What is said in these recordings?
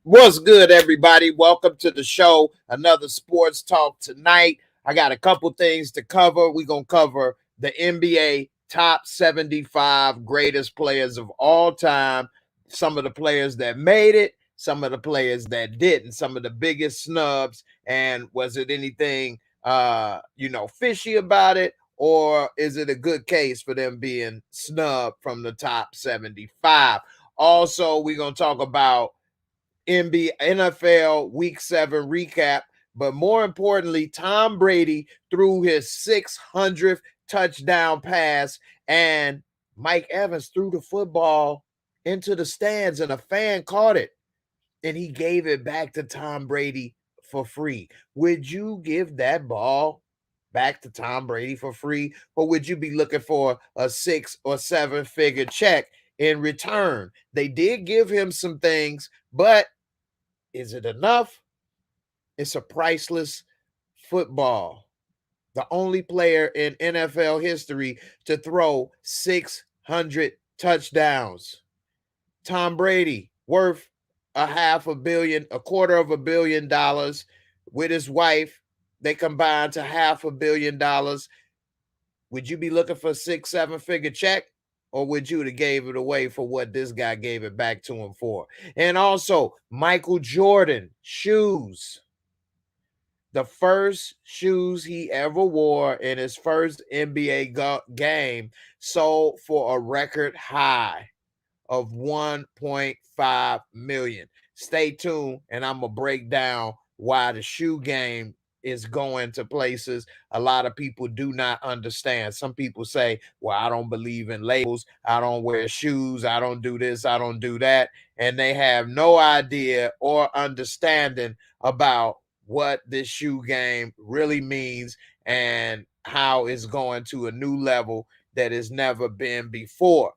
What's good, everybody? Welcome to the show. Another sports talk tonight. I got a couple things to cover. We're going to cover the NBA top 75 greatest players of all time, some of the players that made it, some of the players that didn't, some of the biggest snubs, and was it anything fishy about it, or is it a good case for them being snubbed from the top 75? Also, we're going to talk about NFL Week 7 recap. But more importantly, Tom Brady threw his 600th touchdown pass, and Mike Evans threw the football into the stands, and a fan caught it, and he gave it back to Tom Brady for free. Would you give that ball back to Tom Brady for free, or would you be looking for a 6 or 7 figure check in return? They did give him some things, but is it enough? It's a priceless football. The only player in NFL history to throw 600 touchdowns. Tom Brady, worth a quarter of a billion dollars. With his wife, they combined to $500 million. Would you be looking for a 6-7 figure check? Or would you have gave it away for what this guy gave it back to him for? And also, Michael Jordan, shoes. The first shoes he ever wore in his first NBA game sold for a record high of 1.5 million. Stay tuned, and I'm going to break down why the shoe game is going to places a lot of people do not understand. Some people say, well, I don't believe in labels. I don't wear shoes. I don't do this. I don't do that. And they have no idea or understanding about what this shoe game really means and how it's going to a new level that has never been before.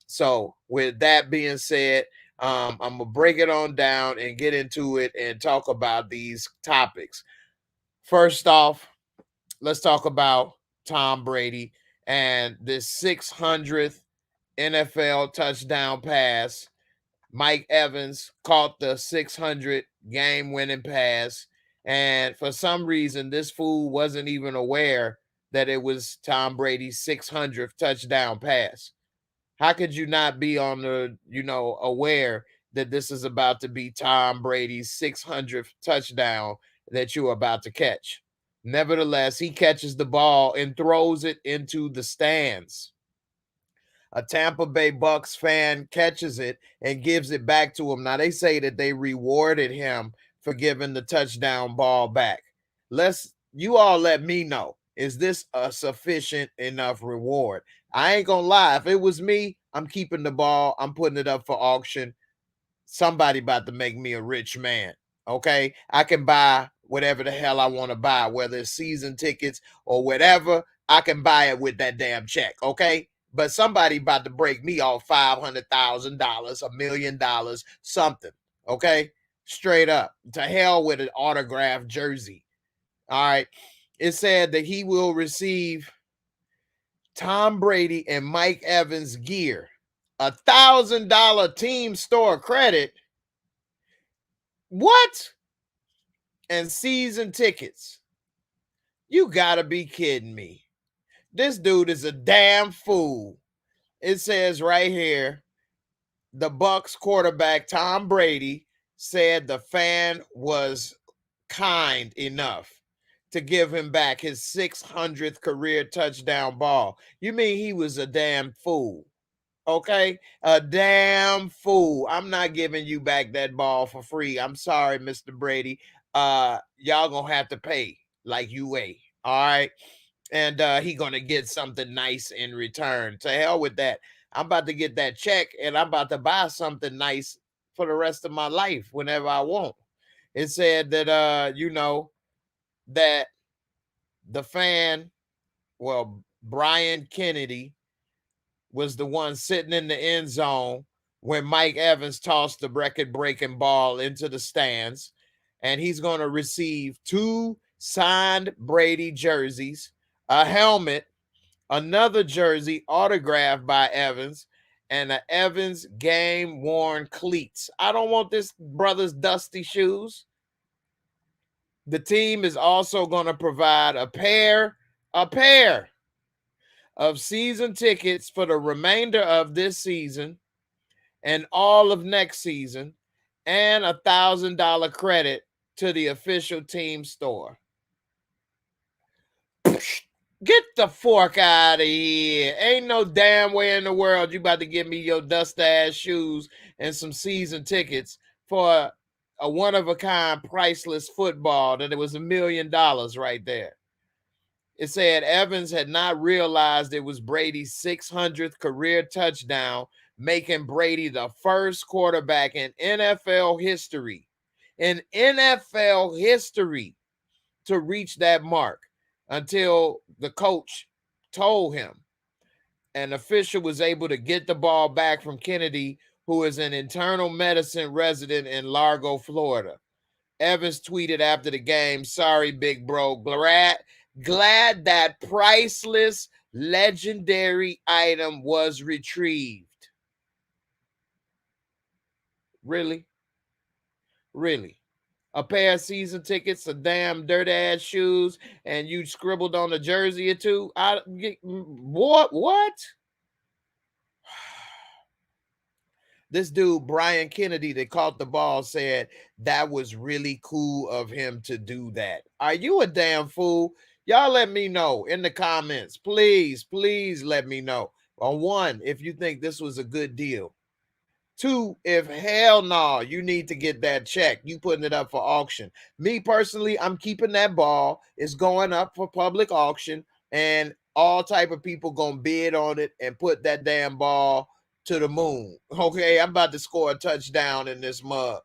So with that being said, I'm going to break it on down and get into it and talk about these topics. First off, let's talk about Tom Brady and this 600th NFL touchdown pass. Mike Evans caught the 600 game-winning pass, and for some reason, this fool wasn't even aware that it was Tom Brady's 600th touchdown pass. How could you not be on the, aware that this is about to be Tom Brady's 600th touchdown that you're about to catch? Nevertheless, he catches the ball and throws it into the stands. A Tampa Bay Bucks fan catches it and gives it back to him. Now, they say that they rewarded him for giving the touchdown ball back. You all let me know. Is this a sufficient enough reward? I ain't gonna lie. If it was me, I'm keeping the ball. I'm putting it up for auction. Somebody about to make me a rich man. Okay. I can buy whatever the hell I want to buy, whether it's season tickets or whatever. I can buy it with that damn check. Okay. But somebody about to break me off $500,000, $1,000,000, something. Okay. Straight up. To hell with an autographed jersey. All right. It said that he will receive Tom Brady and Mike Evans gear, $1,000 team store credit. What? And season tickets. You gotta be kidding me. This dude is a damn fool. It says right here, the Bucks quarterback Tom Brady said the fan was kind enough to give him back his 600th career touchdown ball. You mean he was a damn fool? Okay, a damn fool. I'm not giving you back that ball for free. I'm sorry, Mr. Brady. Y'all gonna have to pay like you weigh. All right. And he gonna get something nice in return. To hell with that. I'm about to get that check and I'm about to buy something nice for the rest of my life whenever I want. It said that that the fan, well, Brian Kennedy was the one sitting in the end zone when Mike Evans tossed the record-breaking ball into the stands, and he's going to receive 2 signed Brady jerseys, a helmet, another jersey autographed by Evans, and the Evans game-worn cleats. I don't want this brother's dusty shoes. The team is also going to provide a pair of season tickets for the remainder of this season and all of next season, and a $1,000 credit to the official team store. Get the fork out of here. Ain't no damn way in the world you about to give me your dust-ass shoes and some season tickets for a one-of-a-kind priceless football that it was $1 million right there. It said Evans had not realized it was Brady's 600th career touchdown, making Brady the first quarterback in NFL history to reach that mark, until the coach told him. An official was able to get the ball back from Kennedy, who is an internal medicine resident in Largo, Florida. Evans tweeted after the game, "Sorry, big bro. Glad that priceless, legendary item was retrieved." Really? Really? A pair of season tickets, a damn dirty-ass shoes, and you scribbled on a jersey or two? What? This dude, Bryant Kennedy, that caught the ball, said that was really cool of him to do that. Are you a damn fool? Y'all let me know in the comments. Please let me know. On one, if you think this was a good deal. Two, if hell no, you need to get that check. You putting it up for auction. Me personally, I'm keeping that ball. It's going up for public auction, and all type of people gonna bid on it and put that damn ball to the moon. Okay, I'm about to score a touchdown in this mug.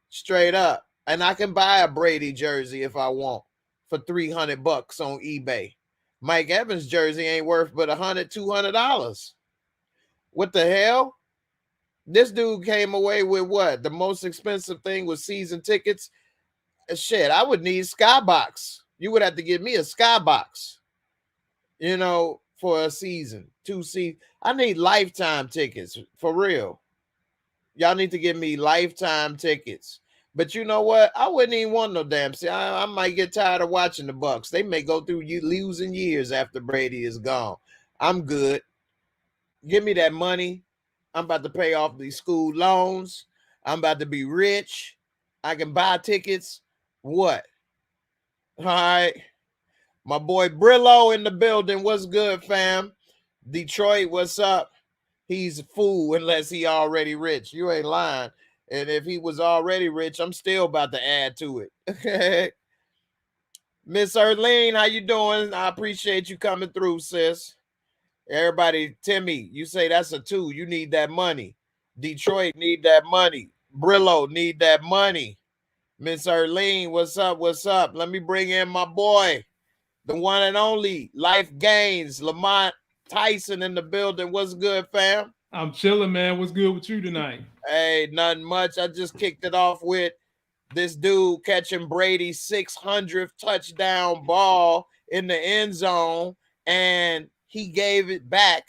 Straight up. And I can buy a Brady jersey if I want for $300 on eBay. Mike Evans jersey ain't worth but $100, $200. What the hell? This dude came away with what? The most expensive thing was season tickets. Shit, I would need Skybox. You would have to give me a Skybox, for a season, 2 seasons. I need lifetime tickets, for real. Y'all need to give me lifetime tickets. But you know what? I wouldn't even want no damn. See, I might get tired of watching the Bucks. They may go through losing years after Brady is gone. I'm good. Give me that money. I'm about to pay off these school loans. I'm about to be rich. I can buy tickets. What? All right. My boy Brillo in the building. What's good, fam? Detroit, what's up? He's a fool unless he already rich. You ain't lying. And if he was already rich, I'm still about to add to it. Okay. Miss Erlene, how you doing? I appreciate you coming through, sis. Everybody, Timmy, you say that's a 2. You need that money. Detroit need that money. Brillo need that money. Miss Erlene, what's up? What's up? Let me bring in my boy, the one and only Life Gains, Lamont Tyson in the building. What's good, fam? I'm chilling, man. What's good with you tonight? Hey, nothing much. I just kicked it off with this dude catching Brady's 600th touchdown ball in the end zone, and he gave it back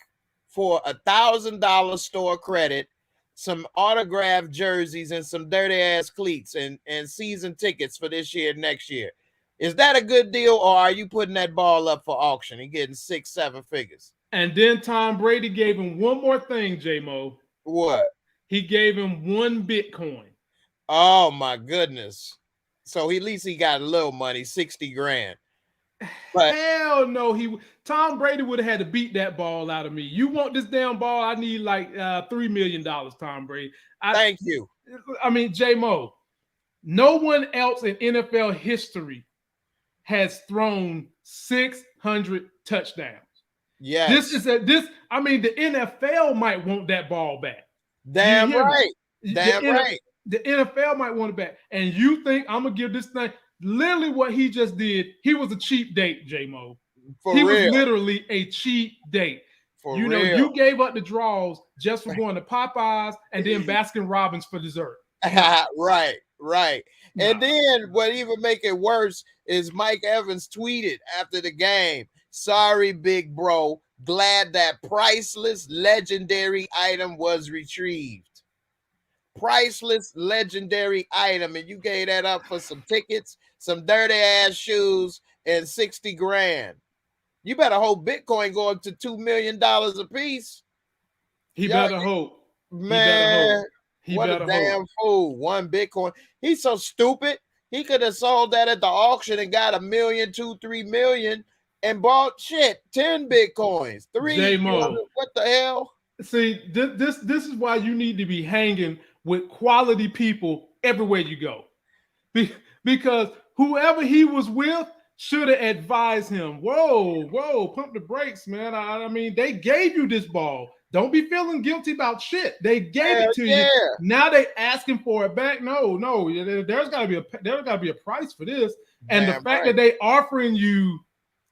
for $1,000 store credit, some autographed jerseys, and some dirty ass cleats and season tickets for this year, next year. Is that a good deal, or are you putting that ball up for auction and getting 6-7 figures? And then Tom Brady gave him one more thing, J-Mo. What? He gave him 1 Bitcoin. Oh my goodness. So at least he got a little money, 60 grand. But hell no, Tom Brady would have had to beat that ball out of me. You want this damn ball? I need like $3 million, Tom Brady. Thank you. I mean, J-Mo, no one else in NFL history has thrown 600 touchdowns. Yes. I mean, the NFL might want that ball back. Damn right. Damn right. The NFL might want it back. And you think I'm going to give this thing? Literally what he just did, he was a cheap date, J-Mo. He was literally a cheap date. You know, you gave up the draws just for going to Popeyes and then Baskin Robbins for dessert. Right. And then what even make it worse is Mike Evans tweeted after the game, "Sorry, big bro. glad that priceless, legendary item was retrieved. Priceless, legendary item, and you gave that up for some tickets, some dirty ass shoes, and 60 grand. You better hope Bitcoin go up to $2 million a piece. He better hope. Man, he what better a damn hope. fool. One Bitcoin. He's so stupid. He could have sold that at the auction and got $1 million, 2, 3 million and bought 10 Bitcoins. 3. What the hell? See, this is why you need to be hanging with quality people everywhere you go. Because whoever he was with should have advised him, whoa, pump the brakes, man. I mean, they gave you this ball. Don't be feeling guilty about shit. They gave it to you. Now they asking for it back. No. There's gotta be a price for this. And the fact that they offering you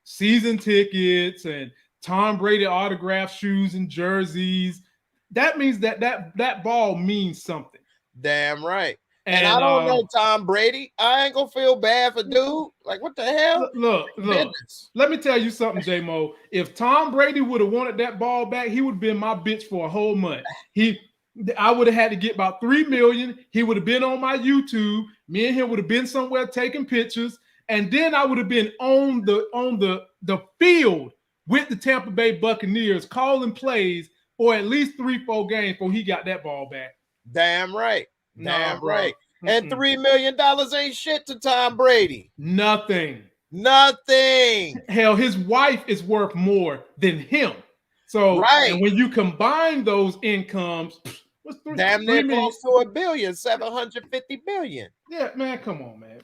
season tickets and Tom Brady autographed shoes and jerseys, that means that ball means something. Damn right. And I don't know Tom Brady. I ain't gonna feel bad for dude. Like, what the hell? Look. Let me tell you something, J-Mo. If Tom Brady would have wanted that ball back, he would have been my bitch for a whole month. I would have had to get about 3 million. He would have been on my YouTube. Me and him would have been somewhere taking pictures, and then I would have been on the field with the Tampa Bay Buccaneers calling plays for at least 3-4 games before he got that ball back. Damn right. Damn right. And $3 million ain't shit to Tom Brady. Nothing. Hell, his wife is worth more than him. So, and when you combine those incomes, what's damn near close to $1 billion, 750 million. Yeah, man, come on, man.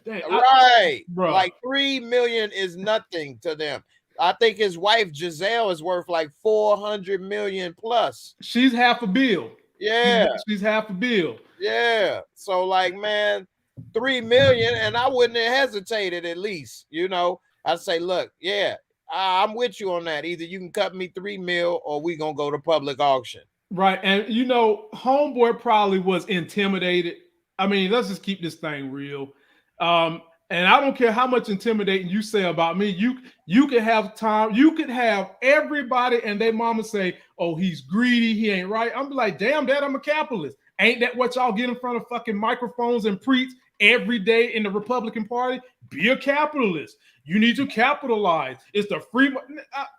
Bro. Like 3 million is nothing to them. I think his wife Giselle is worth like 400 million plus. She's half a bill. Yeah, she's half a bill. Yeah, so like, man, 3 million, and I wouldn't have hesitated. At least, I'd say, look, yeah, I'm with you on that. Either you can cut me 3 mil, or we gonna go to public auction. Right, and homeboy probably was intimidated. I mean, let's just keep this thing real. And I don't care how much intimidating you say about me. You could have Tom. You could have everybody and their mama say, "Oh, he's greedy. He ain't right." I'm like, "Damn, Dad, I'm a capitalist." Ain't that what y'all get in front of fucking microphones and preach every day in the Republican Party? Be a capitalist. You need to capitalize. It's the free,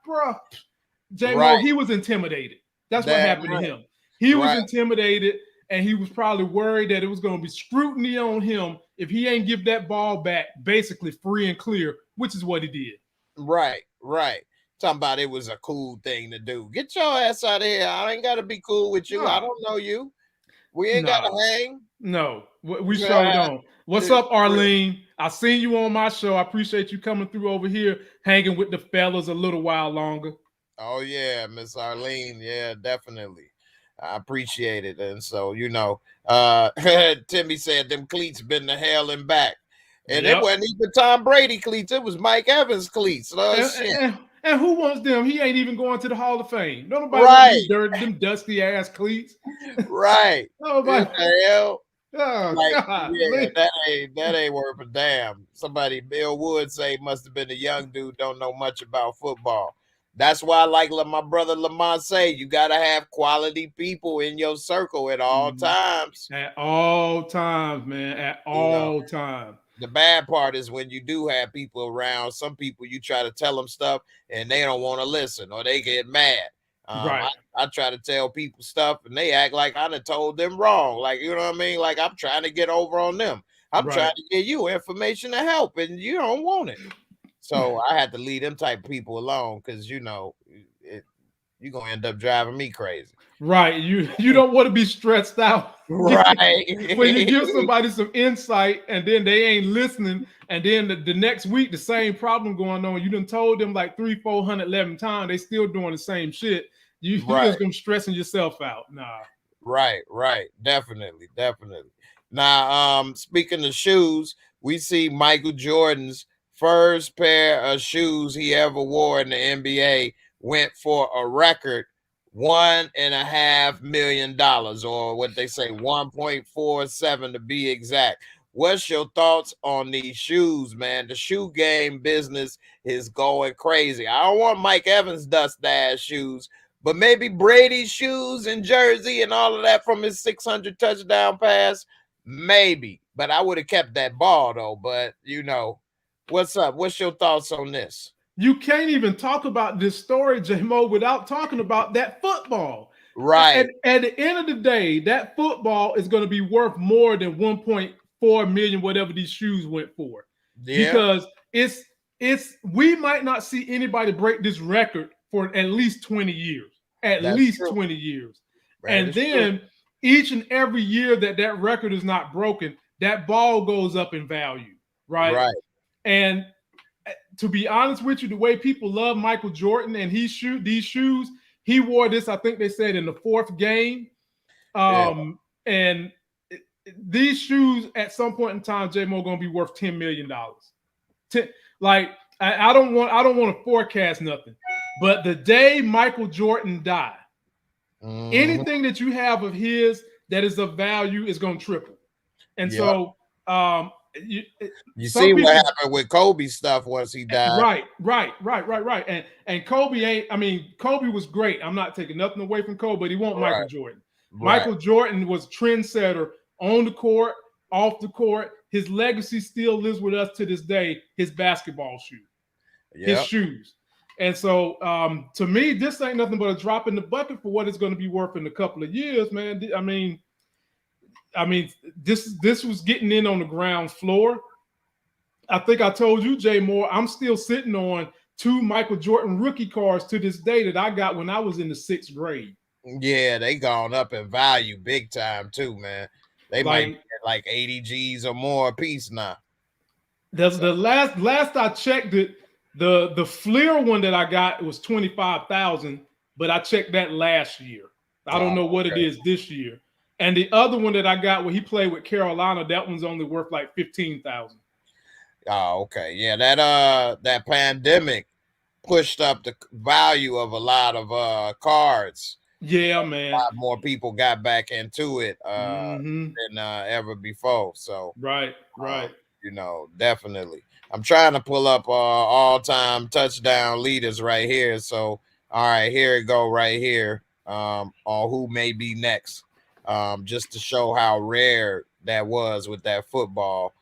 bro. J-Mo, he was intimidated. That's what happened to him. He was intimidated. And he was probably worried that it was going to be scrutiny on him if he ain't give that ball back basically free and clear, which is what he did. Right. Talking about it was a cool thing to do. Get your ass out of here. I ain't got to be cool with you. No. I don't know you. We ain't got to hang. No, we sure don't. What's up, Arlene? I seen you on my show. I appreciate you coming through over here, hanging with the fellas a little while longer. Oh, yeah, Miss Arlene. Yeah, definitely. I appreciate it. And so, Timmy said them cleats been to hell and back. And it wasn't even Tom Brady cleats. It was Mike Evans cleats. And who wants them? He ain't even going to the Hall of Fame. Nobody wants them dusty ass cleats. Right. Nobody. What the hell? Oh, God. Yeah, that ain't worth a damn. Somebody, Bill Wood, say must have been a young dude, don't know much about football. That's why, like my brother Lamont say, you got to have quality people in your circle at all times. At all times, man. At all times. The bad part is when you do have people around, some people you try to tell them stuff and they don't want to listen or they get mad. I try to tell people stuff and they act like I done told them wrong. Like, you know what I mean? Like I'm trying to get over on them. I'm trying to give you information to help and you don't want it. So I had to leave them type of people alone because, you're going to end up driving me crazy. Right. You don't want to be stressed out. Right. When you give somebody some insight and then they ain't listening and then the next week, the same problem going on. You done told them like 300-411 times. They still doing the same shit. You just going to stressing yourself out. Nah. Right. Definitely. Now, speaking of shoes, we see Michael Jordan's first pair of shoes he ever wore in the NBA went for a record $1.5 million, or what they say 1.47 to be exact. What's your thoughts on these shoes, man? The shoe game business is going crazy. I don't want Mike Evans' dust ass shoes, but maybe Brady's shoes and jersey and all of that from his 600 touchdown pass, maybe. But I would have kept that ball though. But you know, what's up? What's your thoughts on this? You can't even talk about this story, J-Mo, without talking about that football. Right. At the end of the day, that football is going to be worth more than 1.4 million, whatever these shoes went for. Yeah. Because it's we might not see anybody break this record for at least 20 years. At least 20 years. And then each and every year that record is not broken, that ball goes up in value, right? Right. And to be honest with you, the way people love Michael Jordan and these shoes, he wore this, I think they said, in the 4th game. And these shoes at some point in time, J-Mo, going to be worth $10 million. Like, I don't want to forecast nothing, but the day Michael Jordan died, anything that you have of his that is of value is going to triple. And so you see what happened with Kobe stuff once he died. Right. And Kobe was great. I'm not taking nothing away from Kobe, but he won't Michael Jordan. Michael Jordan was trendsetter on the court, off the court. His legacy still lives with us to this day. His basketball shoe, his shoes. And so to me, this ain't nothing but a drop in the bucket for what it's going to be worth in a couple of years, man. I mean, this was getting in on the ground floor. I think I told you, Jay Moore, I'm still sitting on 2 Michael Jordan rookie cards to this day that I got when I was in the 6th grade. Yeah, they gone up in value big time too, man. They might get like 80 G's or more a piece now. The last I checked it, the Fleer one that I got was 25,000, but I checked that last year. I don't know what it is this year. And the other one that I got when he played with Carolina, that one's only worth like 15,000. Oh, okay. Yeah, that pandemic pushed up the value of a lot of cards. Yeah, man. A lot more people got back into it than ever before. So right. You know, definitely. I'm trying to pull up all-time touchdown leaders right here. So all right, here it go right here on who may be next. Just to show how rare that was with that football.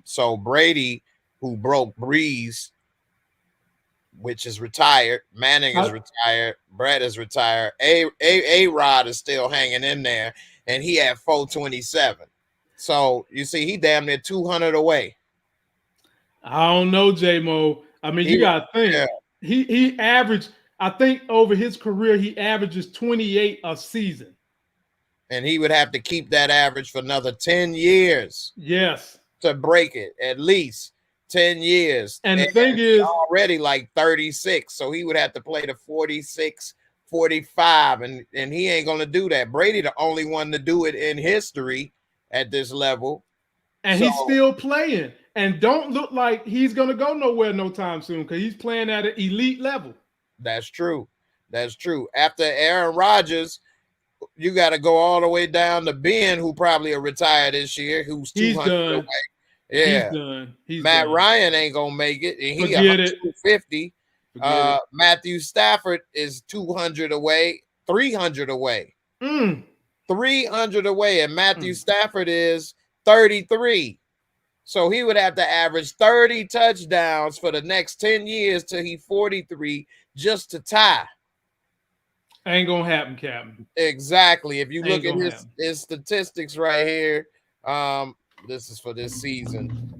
So Brady, who broke Breeze, which is retired, Manning is retired, Brett is retired, A-Rod is still hanging in there, and he had 427. So you see, he damn near 200 away. I don't know, J-Mo. I mean, you gotta think he averaged, I think over his career, he averages 28 a season. And he would have to keep that average for another 10 years. Yes. To break it, at least 10 years. And the thing is already like 36. So he would have to play to 46, 45. And he ain't going to do that. Brady, the only one to do it in history at this level. And he's still playing. And don't look like he's going to go nowhere no time soon because he's playing at an elite level. That's true. That's true. After Aaron Rodgers, you got to go all the way down to Ben, who probably will retire this year, who's 200 away. Yeah. He's done. Matt Ryan ain't going to make it. And he 150. Matthew Stafford is 200 away, 300 away. 300 away. And Matthew Stafford is 33. So he would have to average 30 touchdowns for the next 10 years till he's 43 just to tie. Ain't gonna happen, Captain. Exactly. If you look at his statistics right here, this is for this season.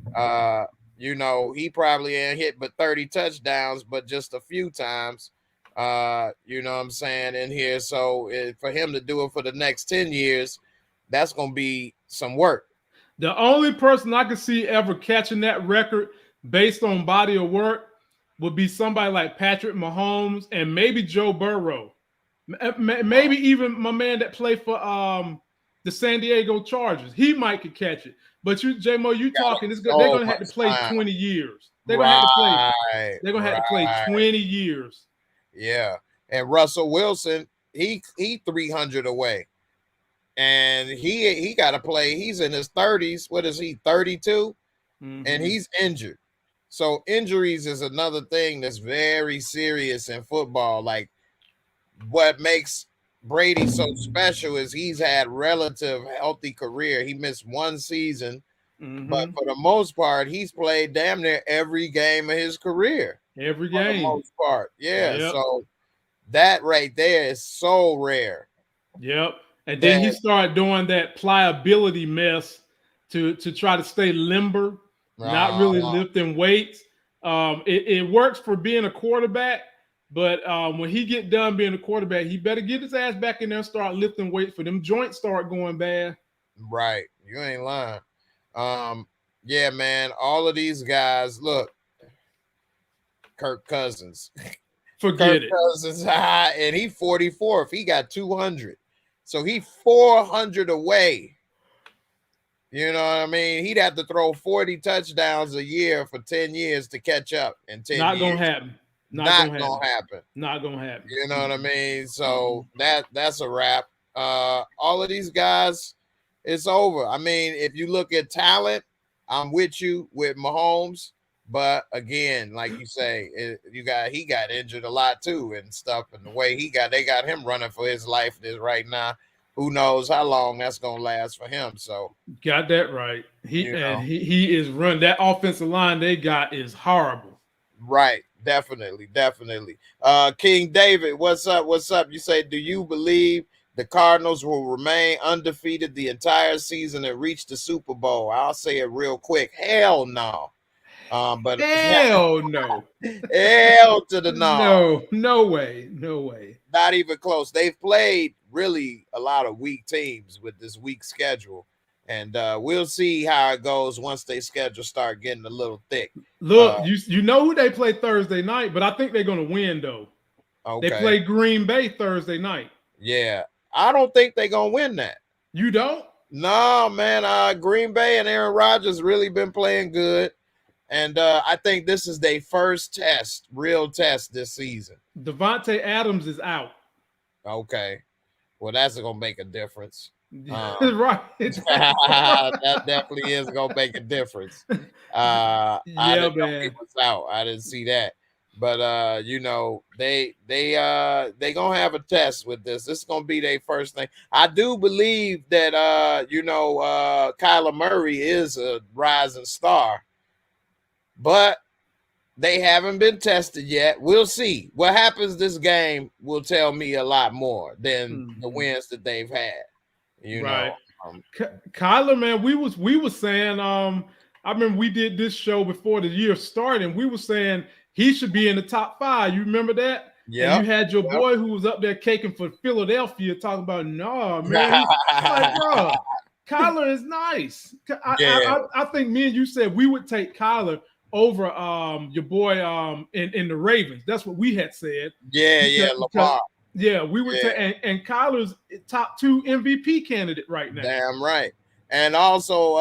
You know, he probably ain't hit but 30 touchdowns, but just a few times. You know what I'm saying, in here. So for him to do it for the next 10 years, that's gonna be some work. The only person I could see ever catching that record based on body of work would be somebody like Patrick Mahomes and maybe Joe Burrow. Maybe even my man that played for the San Diego Chargers. He might could catch it. But you, J-Mo, you talking, they're going to have to play 20 years. They're going to have to play. They're going to have to play 20 years. Yeah. And Russell Wilson, he 300 away. And he got to play. He's in his 30s. What is he, 32? And he's injured. So injuries is another thing that's very serious in football. Like, what makes Brady so special is he's had relative healthy career. He missed one season, but for the most part, he's played damn near every game of his career. Every game. For the most part. Yeah. Yep. So that right there is so rare. Yep. And then he started doing that pliability mess to try to stay limber, not really lifting weights. It works for being a quarterback, but when he get done being a quarterback, he better get his ass back in there and start lifting weights for them joints start going bad. Right. You ain't lying. Yeah, man. All of these guys, look, Kirk Cousins. Forget it. Cousins high, and he 44th. He got 200. So he 400 away. You know what I mean? He'd have to throw 40 touchdowns a year for 10 years to catch up in 10 Not years. Gonna happen. Not gonna happen. Not gonna happen. You know what I mean? So that's a wrap. All of these guys, it's over. I mean, if you look at talent, I'm with you with Mahomes. But again, like you say, he got injured a lot too and stuff. And the way they got him running for his life right now. Who knows how long that's gonna last for him? So got that right. He is run. That offensive line they got is horrible. Right, definitely. King David, what's up? You say, do you believe the Cardinals will remain undefeated the entire season and reach the Super Bowl? I'll say it real quick. Hell no. But hell no. Hell to the no. No way. Not even close. They've played really a lot of weak teams with this weak schedule. And we'll see how it goes once they schedule start getting a little thick. Look, you know who they play Thursday night, but I think they're going to win, though. Okay. They play Green Bay Thursday night. Yeah. I don't think they're going to win that. You don't? No, man. Green Bay and Aaron Rodgers really been playing good. And I think this is their first real test this season. Devontae Adams is out. Okay. Well, that's going to make a difference. Right. That definitely is going to make a difference. I didn't know he was out. I didn't see that. But, you know, they going to have a test with this. This is going to be their first thing. I do believe that, you know, Kyler Murray is a rising star. But they haven't been tested yet. We'll see. What happens this game will tell me a lot more than the wins that they've had. You know, Kyler, man, we was saying, I remember we did this show before the year started, and we were saying he should be in the top 5. You remember that? Yeah. And you had your boy who was up there caking for Philadelphia talking about, no, man. Like, bro, Kyler is nice. I think me and you said we would take Kyler over your boy in the Ravens. That's what we had said. Lamont. Yeah, we were and Kyler's top 2 MVP candidate right now. Damn right. And also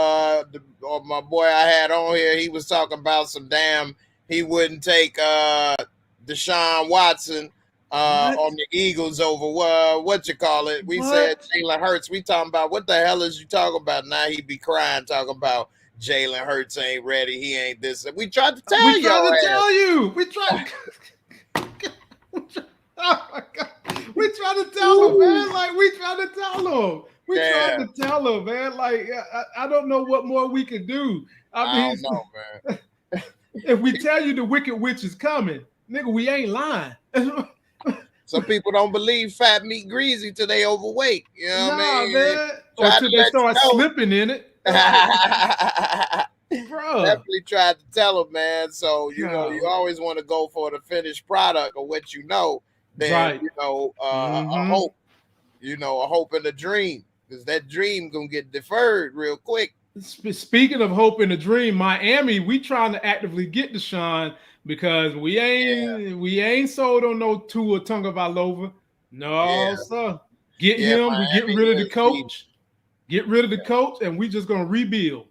my boy I had on here, he was talking about he wouldn't take Deshaun Watson on the Eagles over what you call it. We said Jalen Hurts. We talking about what the hell is you talking about? Now he be crying talking about Jalen Hurts ain't ready. He ain't this. We tried to tell you. We tried. Oh my God. We tried to tell him, man. Like we tried to tell him. Tried to tell him, man. Like I don't know what more we could do. I don't know, man. If we tell you the Wicked Witch is coming, nigga, we ain't lying. Some people don't believe fat meat greasy till they overweight. You know what I mean? Man. Or till they start slipping in it. Bro. Definitely tried to tell him, man. So you know, you always want to go for the finished product of what you know. Then you know, a hope. You know, a hope and a dream, because that dream gonna get deferred real quick. Speaking of hope and a dream, Miami, we trying to actively get Deshaun because we ain't sold on no Tua Tagovailoa. No, sir. Get him. We get rid of the coach. Get rid of the coach, and we just gonna rebuild.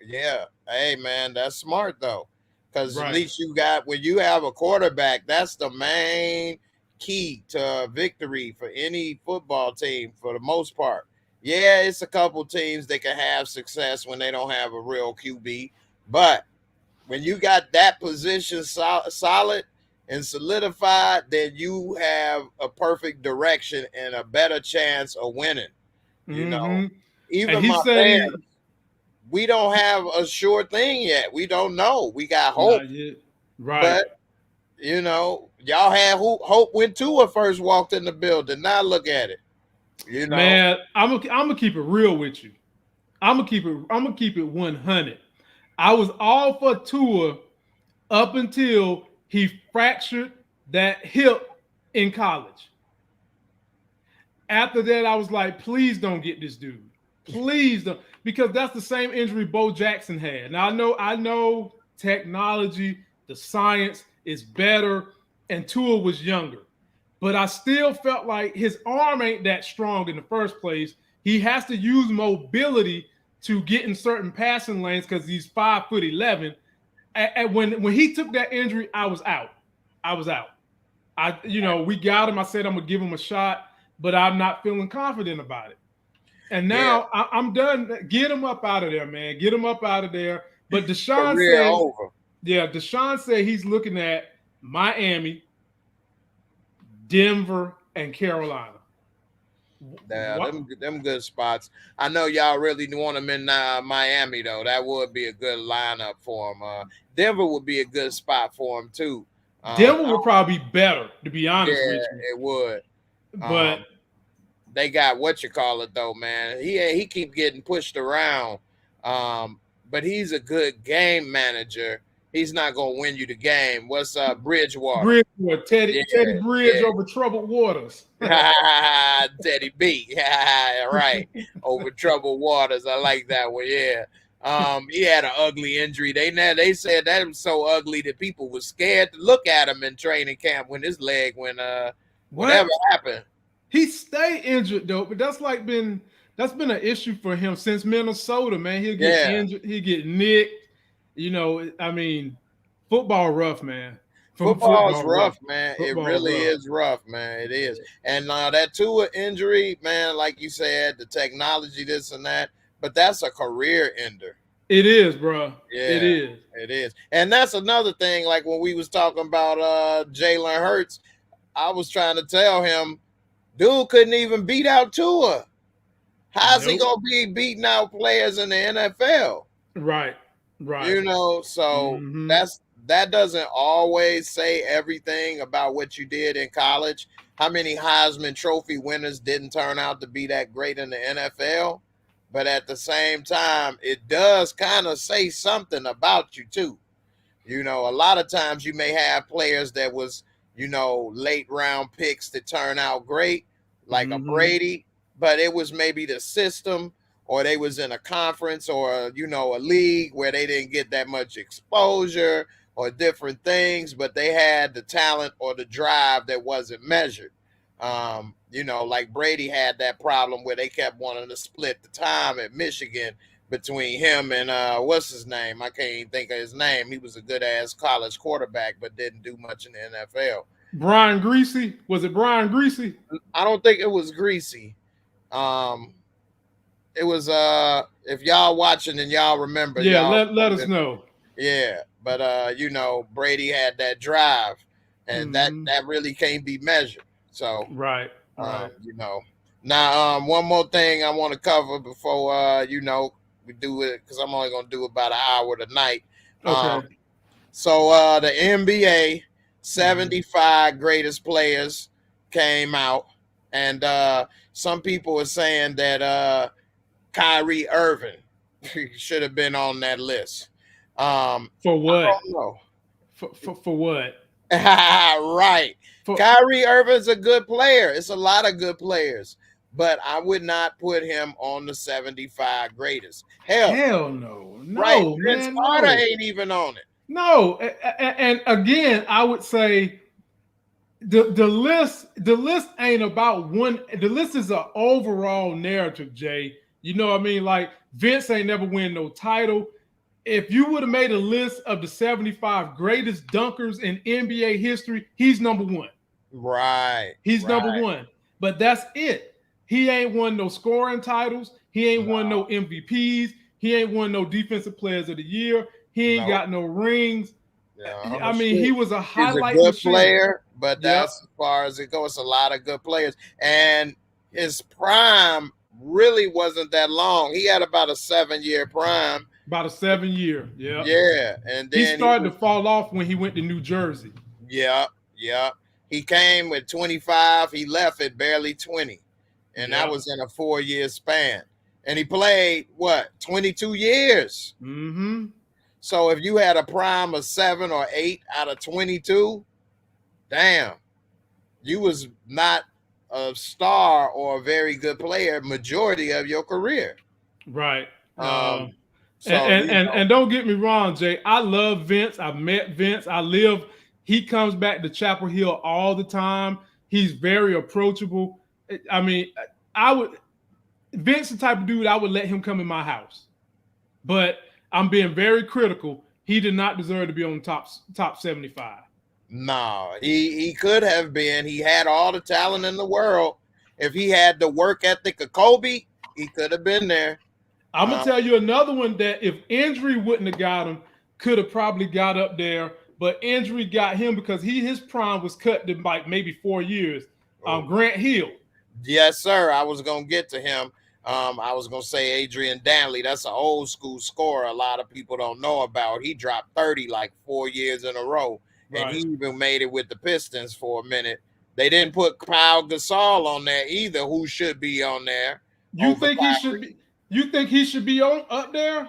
Yeah. Hey, man, that's smart though, because at least you got when you have a quarterback, that's the main key to victory for any football team for the most part. Yeah, it's a couple teams that can have success when they don't have a real QB, but when you got that position solid and solidified, then you have a perfect direction and a better chance of winning. You know, and even he my said Bears, we don't have a sure thing yet. We don't know. We got hope, not yet. Right. but you know, y'all had hope when Tua first walked in the building. Now look at it. You know, Man, I'm gonna keep it real with you. I'm gonna keep it 100. I was all for Tua up until he fractured that hip in college. After that, I was like, please don't get this dude. Please don't, because that's the same injury Bo Jackson had. Now I know technology, the science is better, and Tua was younger. But I still felt like his arm ain't that strong in the first place. He has to use mobility to get in certain passing lanes because he's 5'11". And when he took that injury, I was out. I was out. We got him. I said I'm gonna give him a shot, but I'm not feeling confident about it. And now I'm done. Get him up out of there, man. Get him up out of there. But Deshaun said he's looking at Miami, Denver, and Carolina. Yeah, them good spots. I know y'all really want him in Miami though. That would be a good lineup for him. Denver would be a good spot for him too. Denver would probably be better, to be honest with you. It would. But they got what you call it though, man. He keep getting pushed around. But he's a good game manager. He's not gonna win you the game. What's Bridgewater? Teddy Bridge over troubled waters. Teddy B. Right. Over troubled waters. I like that one. Yeah. He had an ugly injury. They said that was so ugly that people were scared to look at him in training camp when his leg whatever happened. He stayed injured though, but that's been an issue for him since Minnesota, man. He'll get injured, he'll get nicked. I mean, football rough, man. Football is rough, man. It really is rough, man. It is. And that Tua injury, man, like you said, the technology, this and that, but that's a career ender. It is, bro. Yeah, it is. And that's another thing. Like when we was talking about Jalen Hurts, I was trying to tell him, dude couldn't even beat out Tua. How's he gonna be beating out players in the NFL? Right. So that doesn't always say everything about what you did in college. How many Heisman Trophy winners didn't turn out to be that great in the NFL? But at the same time, it does kind of say something about you too. A lot of times you may have players that was, late round picks that turn out great, like a Brady, but it was maybe the system, or they was in a conference or, a league where they didn't get that much exposure or different things, but they had the talent or the drive that wasn't measured. Like Brady had that problem where they kept wanting to split the time at Michigan between him and what's his name? I can't even think of his name. He was a good ass college quarterback, but didn't do much in the NFL. Brian Greasy? Was it Brian Greasy? I don't think it was Greasy. It was if y'all watching and y'all remember, let us know. Yeah, but Brady had that drive, and that really can't be measured. So right. Now one more thing I want to cover before we do it, because I'm only gonna do about an hour tonight. Okay. So the NBA 75 greatest players came out, and some people are saying that Kyrie Irving should have been on that list. For what? I don't know. For what? Right. Kyrie Irving's a good player. It's a lot of good players, but I would not put him on the 75 greatest. Hell no. Right. Vince Carter ain't even on it. No. And again, I would say the list ain't about one. The list is an overall narrative, Jay. You know what I mean? Like Vince ain't never win no title. If you would have made a list of the 75 greatest dunkers in NBA history, he's number one. Right. He's number one. But that's it. He ain't won no scoring titles. He ain't won no MVPs. He ain't won no defensive players of the year. He ain't got no rings. Yeah, I mean, he was a highlight He's a good machine. player, but that's as far as it goes. It's a lot of good players. And his prime really wasn't that long. He had about a 7-year prime. About a 7-year, yeah. Yeah. And then he started to fall off when he went to New Jersey. Yeah. He came with 25. He left at barely 20. And that was in a 4-year span. And he played, 22 years? Mm-hmm. So if you had a prime of 7 or 8 out of 22, damn, you was not a star or a very good player majority of your career. Right. And don't get me wrong, Jay. I love Vince. I've met Vince. He comes back to Chapel Hill all the time. He's very approachable. I mean, Vince the type of dude I would let him come in my house. But I'm being very critical. He did not deserve to be on top 75. No, he could have been. He had all the talent in the world. If he had the work ethic of Kobe, he could have been there. I'm gonna tell you another one that if injury wouldn't have got him, could have probably got up there. But injury got him because his prime was cut to like maybe 4 years. Grant Hill. Yes, sir. I was gonna get to him. I was gonna say Adrian Dantley. That's an old school scorer. A lot of people don't know about. He dropped 30 like 4 years in a row, and he even made it with the Pistons for a minute. They didn't put Pau Gasol on there either, who should be on there. You think he should be? You think he should be up there?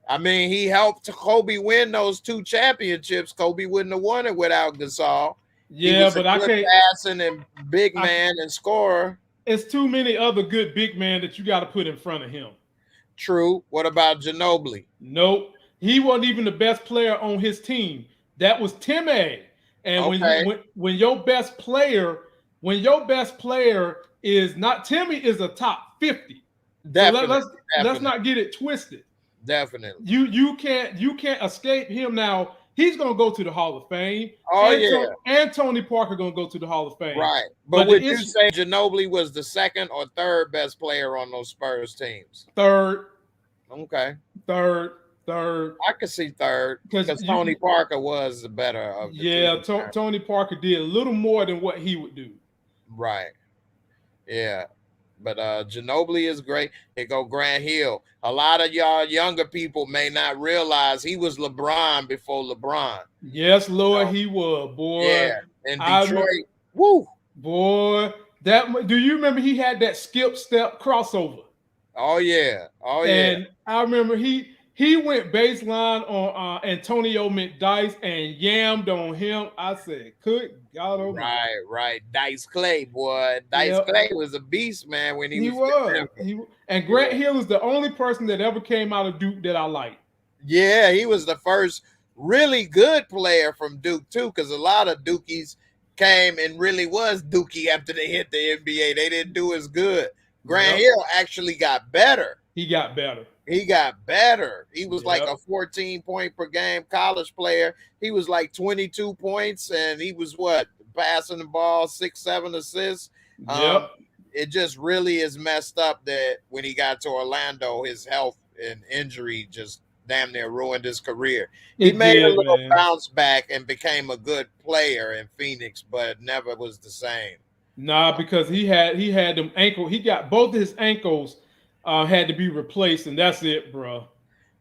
I mean, he helped Kobe win those 2 championships. Kobe wouldn't have won it without Gasol. Yeah, but I can't. Passing and big man and scorer. It's too many other good big men that you got to put in front of him. True. What about Ginobili? Nope. He wasn't even the best player on his team. That was Timmy. And when your best player is not Timmy, is a top 50. Definitely. So let's not get it twisted. Definitely. You can't escape him now. He's gonna go to the Hall of Fame. And Tony Parker gonna go to the Hall of Fame. Right. But would you say Ginobili was the second or third best player on those Spurs teams? Third. Okay. Third. I could see third because Tony Parker was the better of the team. Tony Parker did a little more than what he would do. Right. Yeah. But Ginobili is great. They go Grant Hill. A lot of y'all younger people may not realize he was LeBron before LeBron. Yes, Lord, he was, boy. Yeah, in Detroit. Woo. Boy, do you remember he had that skip step crossover? Oh, yeah. And I remember he went baseline on Antonio McDice and yammed on him. I said, good God almighty. Right. Dice Clay, boy. Dice Clay was a beast, man, when he was. And Grant Hill is the only person that ever came out of Duke that I liked. Yeah, he was the first really good player from Duke, too, because a lot of Dukies came and really was Dookie after they hit the NBA. They didn't do as good. Grant Hill actually got better. He got better. He was like a 14-point per game college player. He was like 22 points, and he was passing the ball, 6-7 assists. It just really is messed up that when he got to Orlando, his health and injury just damn near ruined his career. He made a little bounce back and became a good player in Phoenix, but never was the same. Nah, because he had them ankle. He got both of his ankles had to be replaced, and that's it, bro.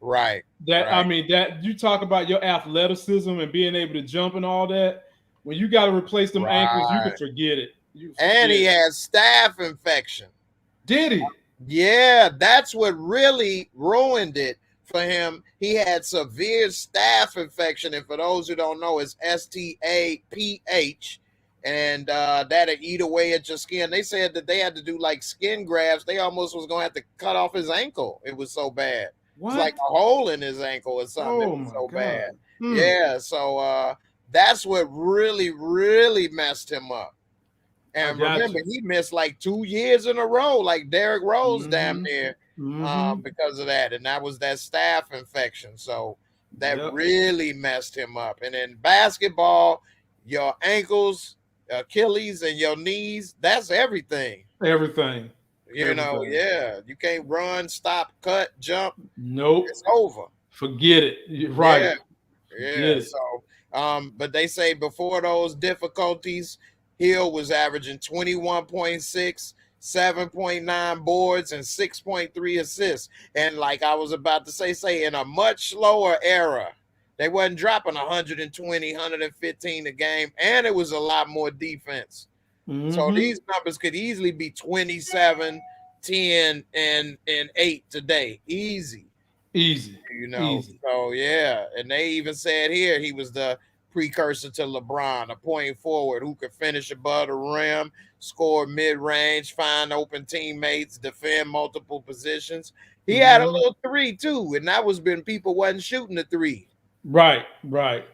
Right. I mean, that you talk about your athleticism and being able to jump and all that. When you got to replace them ankles, you can forget it. He had staph infection. Did he? Yeah, that's what really ruined it for him. He had severe staph infection, and for those who don't know, it's STAPH. And that'll eat away at your skin. They said that they had to do like skin grafts. They almost was gonna have to cut off his ankle. It was so bad. What? It's like a hole in his ankle or something. It was so bad. Yeah, so that's what really, really messed him up. And remember, he missed like 2 years in a row, like Derrick Rose damn near, because of that. And that was that staph infection. So that really messed him up. And in basketball, your ankles, Achilles, and your knees, that's everything. Everything. You know, yeah. You can't run, stop, cut, jump. Nope. It's over. Forget it. You're right. Yeah. So, but they say before those difficulties, Hill was averaging 21.6, 7.9 boards, and 6.3 assists. And like I was about to say in a much slower era, they wasn't dropping 120, 115 a game, and it was a lot more defense. So these numbers could easily be 27, 10, and 8 today. Easy. You know, so yeah. And they even said here he was the precursor to LeBron, a point forward who could finish above the rim, score mid-range, find open teammates, defend multiple positions. He had a little three too, and that was when people wasn't shooting the three. Right.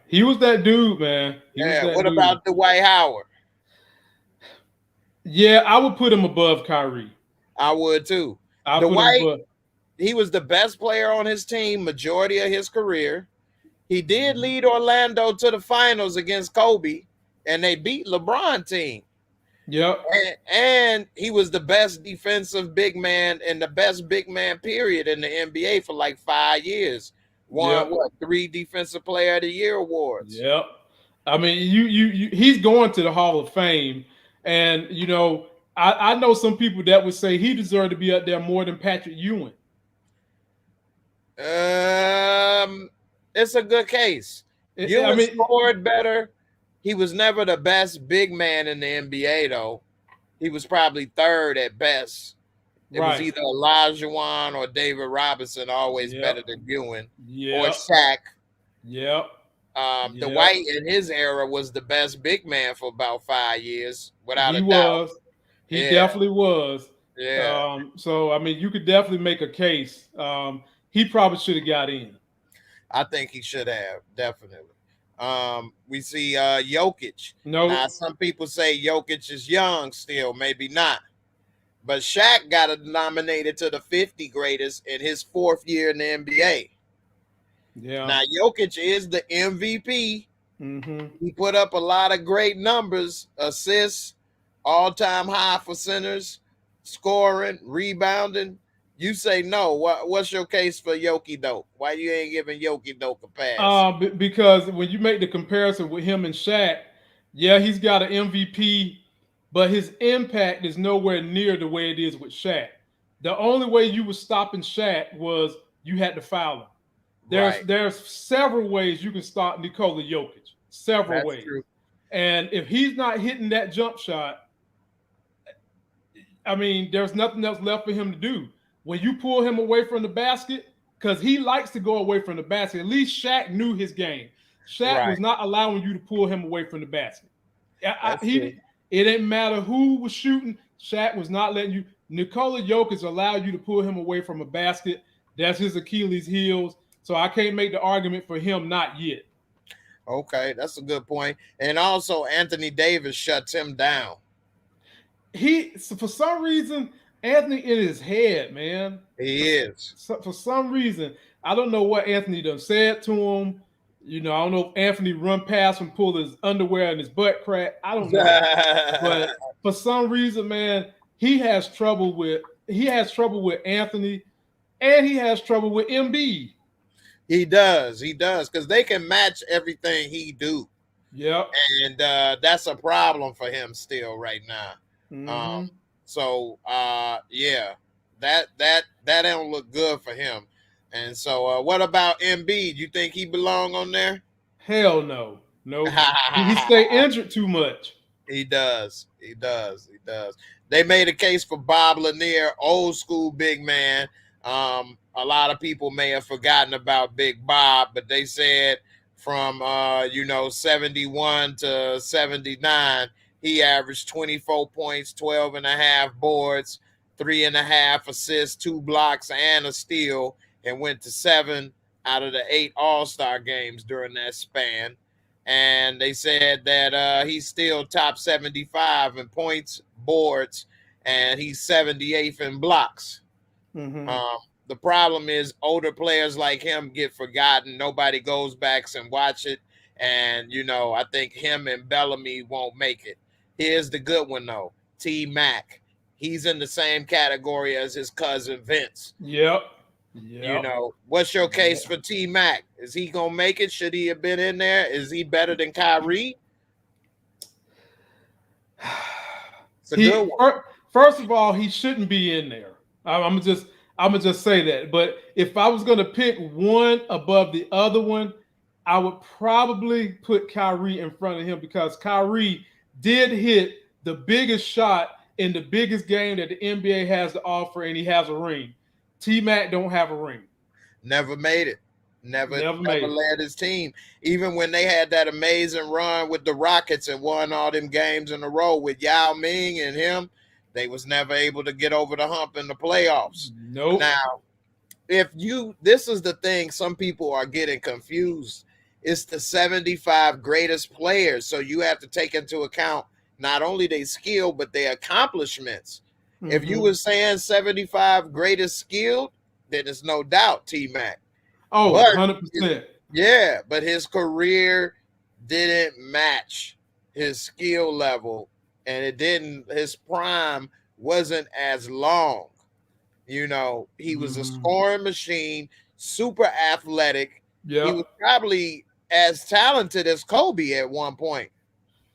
He was that dude, man. What about Dwight Howard? Yeah, I would put him above Kyrie. I would too. Dwight, he was the best player on his team majority of his career. He did lead Orlando to the finals against Kobe, and they beat LeBron team. Yep. And he was the best defensive big man and the best big man period in the NBA for like 5 years. Won 3 Defensive Player of the Year awards. Yep. I mean, you he's going to the Hall of Fame, and you know, I know some people that would say he deserved to be up there more than Patrick Ewing. It's a good case. Ewing scored better. He was never the best big man in the NBA, though. He was probably third at best. It was either Olajuwon or David Robinson, always better than Ewing or Shaq. Yep. Dwight in his era was the best big man for about 5 years, without a doubt. He definitely was. Yeah. So I mean, you could definitely make a case. He probably should have got in. I think he should have, definitely. We see Jokic. No. Now, some people say Jokic is young still, maybe not. But Shaq got nominated to the 50 greatest in his 4th year in the NBA. Yeah. Now, Jokic is the MVP. He put up a lot of great numbers, assists, all-time high for centers, scoring, rebounding. You say no. What's your case for Yoki Doke? Why you ain't giving Yoki Doke a pass? Because when you make the comparison with him and Shaq, yeah, he's got an MVP, but his impact is nowhere near the way it is with Shaq. The only way you were stopping Shaq was you had to foul him. There's several ways you can stop Nikola Jokic. Several ways. True. And if he's not hitting that jump shot, I mean, there's nothing else left for him to do. When you pull him away from the basket, because he likes to go away from the basket, at least Shaq knew his game. Shaq was not allowing you to pull him away from the basket. It didn't matter who was shooting. Shaq was not letting you. Nikola Jokic allowed you to pull him away from a basket. That's his Achilles heels. So I can't make the argument for him not yet. Okay, that's a good point. And also, Anthony Davis shuts him down. For some reason, Anthony in his head, man. He is. For some reason, I don't know what Anthony done said to him. You know, I don't know if Anthony run past him, pulled his underwear and his butt crack. I don't know. But for some reason, man, he has trouble with Anthony, and he has trouble with Embiid. He does, because they can match everything he do. Yep. And that's a problem for him still right now. So yeah, that don't look good for him. And so what about Embiid? You think he belong on there? Hell no. He stay injured too much. He does. They made a case for Bob Lanier, old school big man. A lot of people may have forgotten about Big Bob, but they said from 71 to 79, he averaged 24 points, 12 and a half boards, 3.5 assists, 2 blocks, and a steal, and went to 7 out of the 8 All-Star games during that span. And they said that he's still top 75 in points, boards, and he's 78th in blocks. The problem is older players like him get forgotten. Nobody goes back and watch it. And, I think him and Bellamy won't make it. Here's the good one, though. T-Mac. he's in the same category as his cousin Vince. Yep. You know, what's your case for T-Mac? Is he gonna make it? Should he have been in there? Is he better than Kyrie? It's a good one. First of all, he shouldn't be in there. I'm gonna just say that. But if I was gonna pick one above the other one, I would probably put Kyrie in front of him because Kyrie did hit the biggest shot in the biggest game that the NBA has to offer, and he has a ring. T-Mac don't have a ring. Never made it. Never led his team. Even when they had that amazing run with the Rockets and won all them games in a row with Yao Ming and him, they was never able to get over the hump in the playoffs. Nope. Now, this is the thing, some people are getting confused. It's the 75 greatest players. So you have to take into account not only their skill, but their accomplishments. Mm-hmm. If you were saying 75 greatest skilled, then it's no doubt T-Mac. Oh, but 100%. Yeah, but his career didn't match his skill level, and his prime wasn't as long. You know, he was a scoring machine, super athletic. Yep. He was probably as talented as Kobe at one point.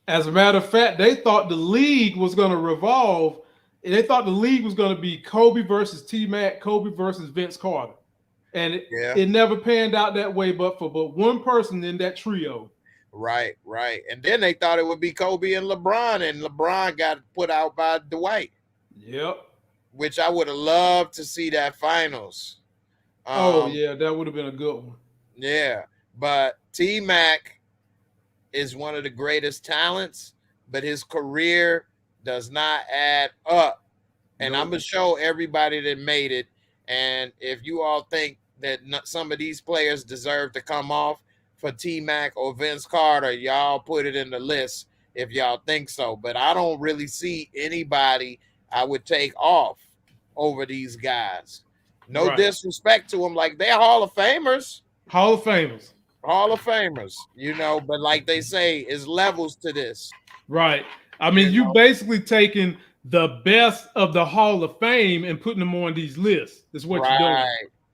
As a matter of fact, they thought the league was going to revolve. They thought the league was going to be Kobe versus T-Mac, Kobe versus Vince Carter. And it never panned out that way, but one person in that trio. Right. And then they thought it would be Kobe and LeBron, and LeBron got put out by Dwight. Yep. Which I would have loved to see that finals. That would have been a good one. Yeah, but T-Mac is one of the greatest talents, but his career does not add up. And I'm going to show everybody that made it. And if you all think that some of these players deserve to come off for T-Mac or Vince Carter, y'all put it in the list if y'all think so. But I don't really see anybody I would take off over these guys. No disrespect to them. Like, they're Hall of Famers. Hall of Famers, you know, but like they say, is levels to this. Right. I mean, you basically taking the best of the Hall of Fame and putting them on these lists. That's what you're doing.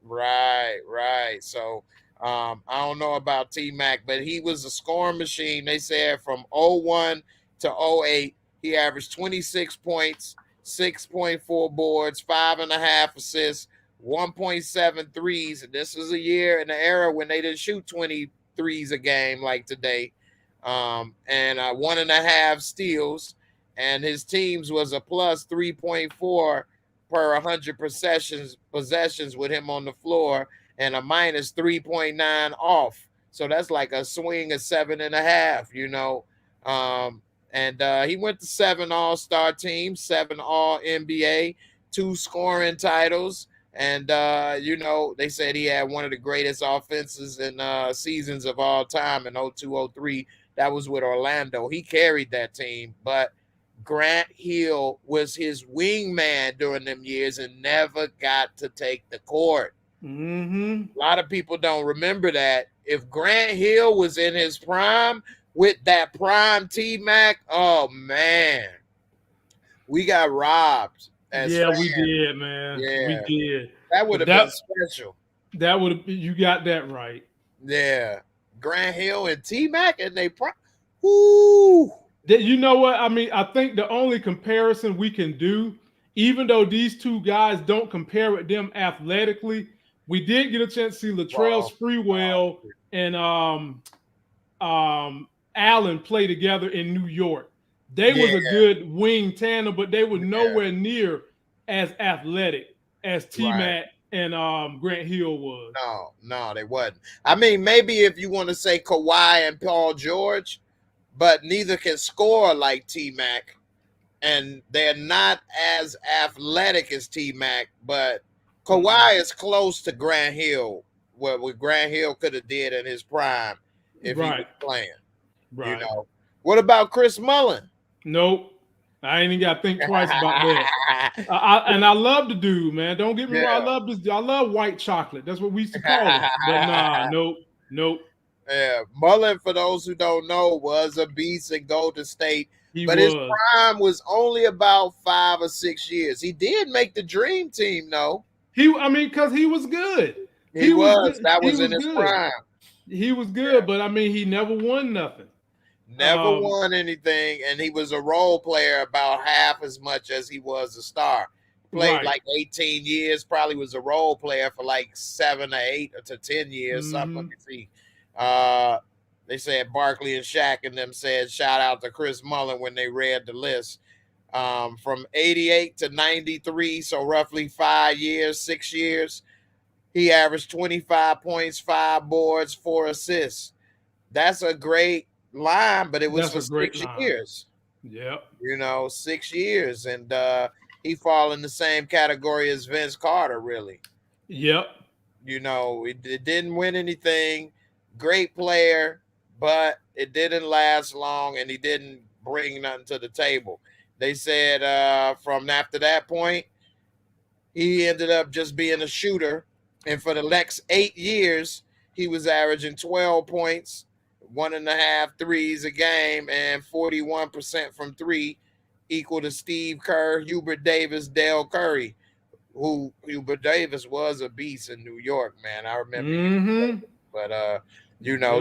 Right. So I don't know about T-Mac, but he was a scoring machine. They said from 01 to 08, he averaged 26 points, 6.4 boards, 5.5 assists, 1.7 threes. And this was a year in the era when they didn't shoot 20 threes a game like today. And 1.5 steals. And his teams was a plus 3.4 per 100 possessions with him on the floor, and a minus 3.9 off. So that's like a swing of 7.5, you know. And he went to 7 All-Star teams, 7 All-NBA, 2 scoring titles. And, you know, they said he had one of the greatest offenses and seasons of all time in 02-03. That was with Orlando. He carried that team, but Grant Hill was his wingman during them years and never got to take the court. A lot of people don't remember that. If Grant Hill was in his prime with that prime T-Mac, oh, man, we got robbed. We did, man. Yeah. We did. That would have been special. That would have been, you got that right. Yeah. Grant Hill and T-Mac and they prime. Woo! You know what? I mean, I think the only comparison we can do, even though these two guys don't compare with them athletically, we did get a chance to see Latrell Sprewell and Allen play together in New York. They was a good wing tandem, but they were nowhere near as athletic as T-Mac and Grant Hill was. No, they wasn't. I mean, maybe if you want to say Kawhi and Paul George, but neither can score like T-Mac, and they're not as athletic as T-Mac, but Kawhi is close to Grant Hill, what Grant Hill could have did in his prime if he was playing. You know. What about Chris Mullin? Nope. I ain't even got to think twice about that. I love the dude, man. Don't get me wrong. I love white chocolate. That's what we used to call it. But nah, nope. Yeah, Mullin, for those who don't know, was a beast in Golden State. but his prime was only about 5 or 6 years. He did make the dream team, though. Because he was good. He was. That was in his prime. He was good, but I mean, he never won nothing. Never won anything, and he was a role player about half as much as he was a star. Played like 18 years, probably was a role player for like 7 or 8 to 10 years. Something. Let me see. They said Barkley and Shaq and them said shout out to Chris Mullin when they read the list. From 88 to 93, so roughly 5 years, 6 years, he averaged 25 points, 5 boards, 4 assists. That's a great line, but it was for 6 years. Yep. 6 years, and he fall in the same category as Vince Carter, really. Yep. It didn't win anything. Great player, but it didn't last long, and he didn't bring nothing to the table. They said from after that point, he ended up just being a shooter, and for the next 8 years, he was averaging 12 points, 1.5 threes a game, and 41% from 3, equal to Steve Kerr, Hubert Davis, Dale Curry, who Hubert Davis was a beast in New York, man. I remember. But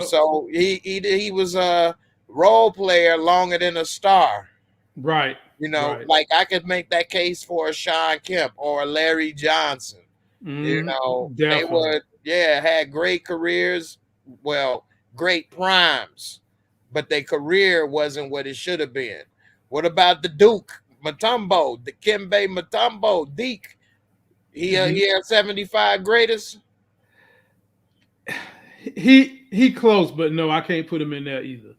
so he was a role player longer than a star. Right. Like I could make that case for a Sean Kemp or a Larry Johnson. They would, had great careers. Well, great primes, but their career wasn't what it should have been. What about the Duke Mutombo, the Dikembe Mutombo, Deke? He had 75 greatest. He close, but no, I can't put him in there either.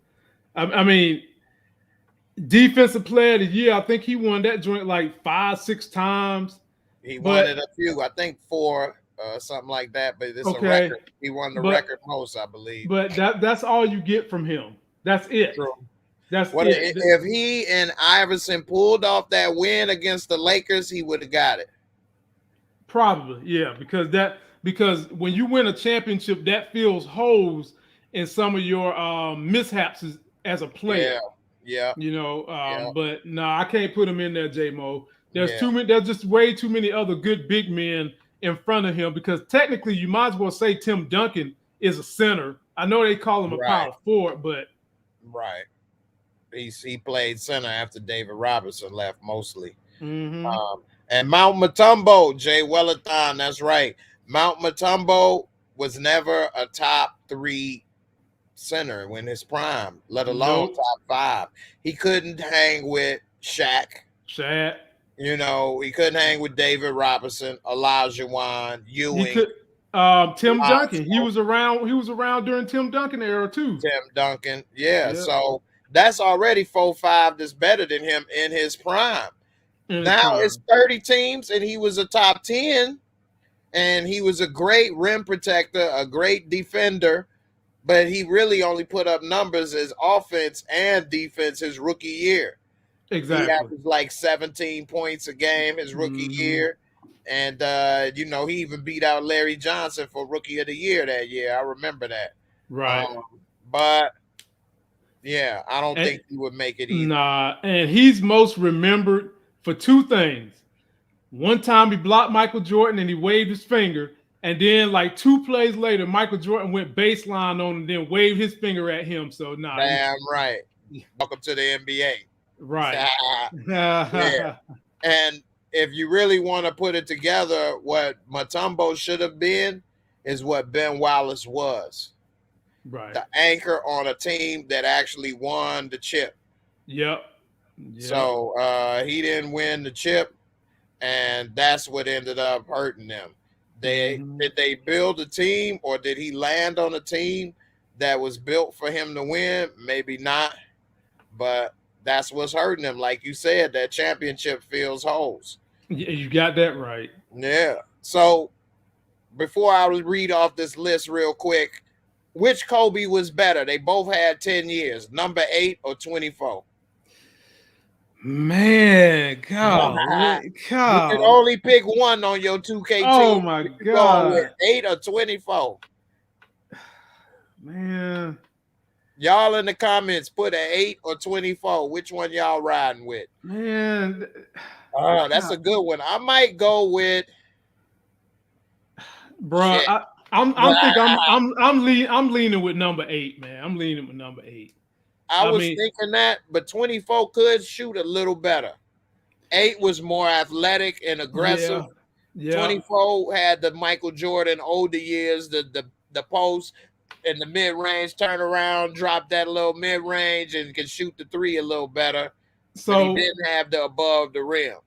I mean, defensive player of the year, I think he won that joint like 5-6 times. He won it a few, I think 4, something like that. But it's a record. He won the record most, I believe. But that's all you get from him. That's it. True. That's it. If he and Iverson pulled off that win against the Lakers, he would have got it. Probably, yeah, because when you win a championship, that fills holes in some of your mishaps as a player. Yeah. But no, I can't put him in there, J-Mo. There's too many. There's just way too many other good big men in front of him, because technically you might as well say Tim Duncan is a center. I know they call him a power forward, but he played center after David Robinson left mostly. And Mount Mutombo, Jay Wellathon, that's right. Mount Mutombo was never a top 3 center in his prime, let alone top 5. He couldn't hang with Shaq. He couldn't hang with David Robinson, Olajuwon, Ewing. Tim Duncan. He was around during Tim Duncan era too. Tim Duncan, so that's already 4-5 that's better than him in his prime. Now it's 30 teams, and he was a top 10, and he was a great rim protector, a great defender, but he really only put up numbers as offense and defense his rookie year. Exactly. He averaged like 17 points a game his rookie year, and he even beat out Larry Johnson for Rookie of the Year that year. I remember that. Right. But I don't think he would make it either. Nah, and he's most remembered for 2 things. One time he blocked Michael Jordan and he waved his finger, and then like 2 plays later, Michael Jordan went baseline on him and then waved his finger at him. So damn right. Welcome to the NBA. Right. And if you really want to put it together, what Mutombo should have been is what Ben Wallace was. Right. The anchor on a team that actually won the chip. Yep. So he didn't win the chip, and that's what ended up hurting them. Did they build a team, or did he land on a team that was built for him to win? Maybe not, but that's what's hurting him. Like you said, that championship fills holes. Yeah, you got that right. Yeah. So before I read off this list real quick, which Kobe was better? They both had 10 years, number 8 or 24. Man, God. You can only pick one on your 2K team. Oh my God. With 8 or 24. Man. Y'all in the comments put an 8 or 24. Which one y'all riding with? Man, that's a good one. I might go with, bro. I'm leaning with number 8, man. I'm leaning with number 8. I was thinking that, but 24 could shoot a little better. 8 was more athletic and aggressive. Yeah. 24 had the Michael Jordan older years, the post and the mid-range turnaround, drop that little mid-range and can shoot the 3 a little better. So but he didn't have the above the rim.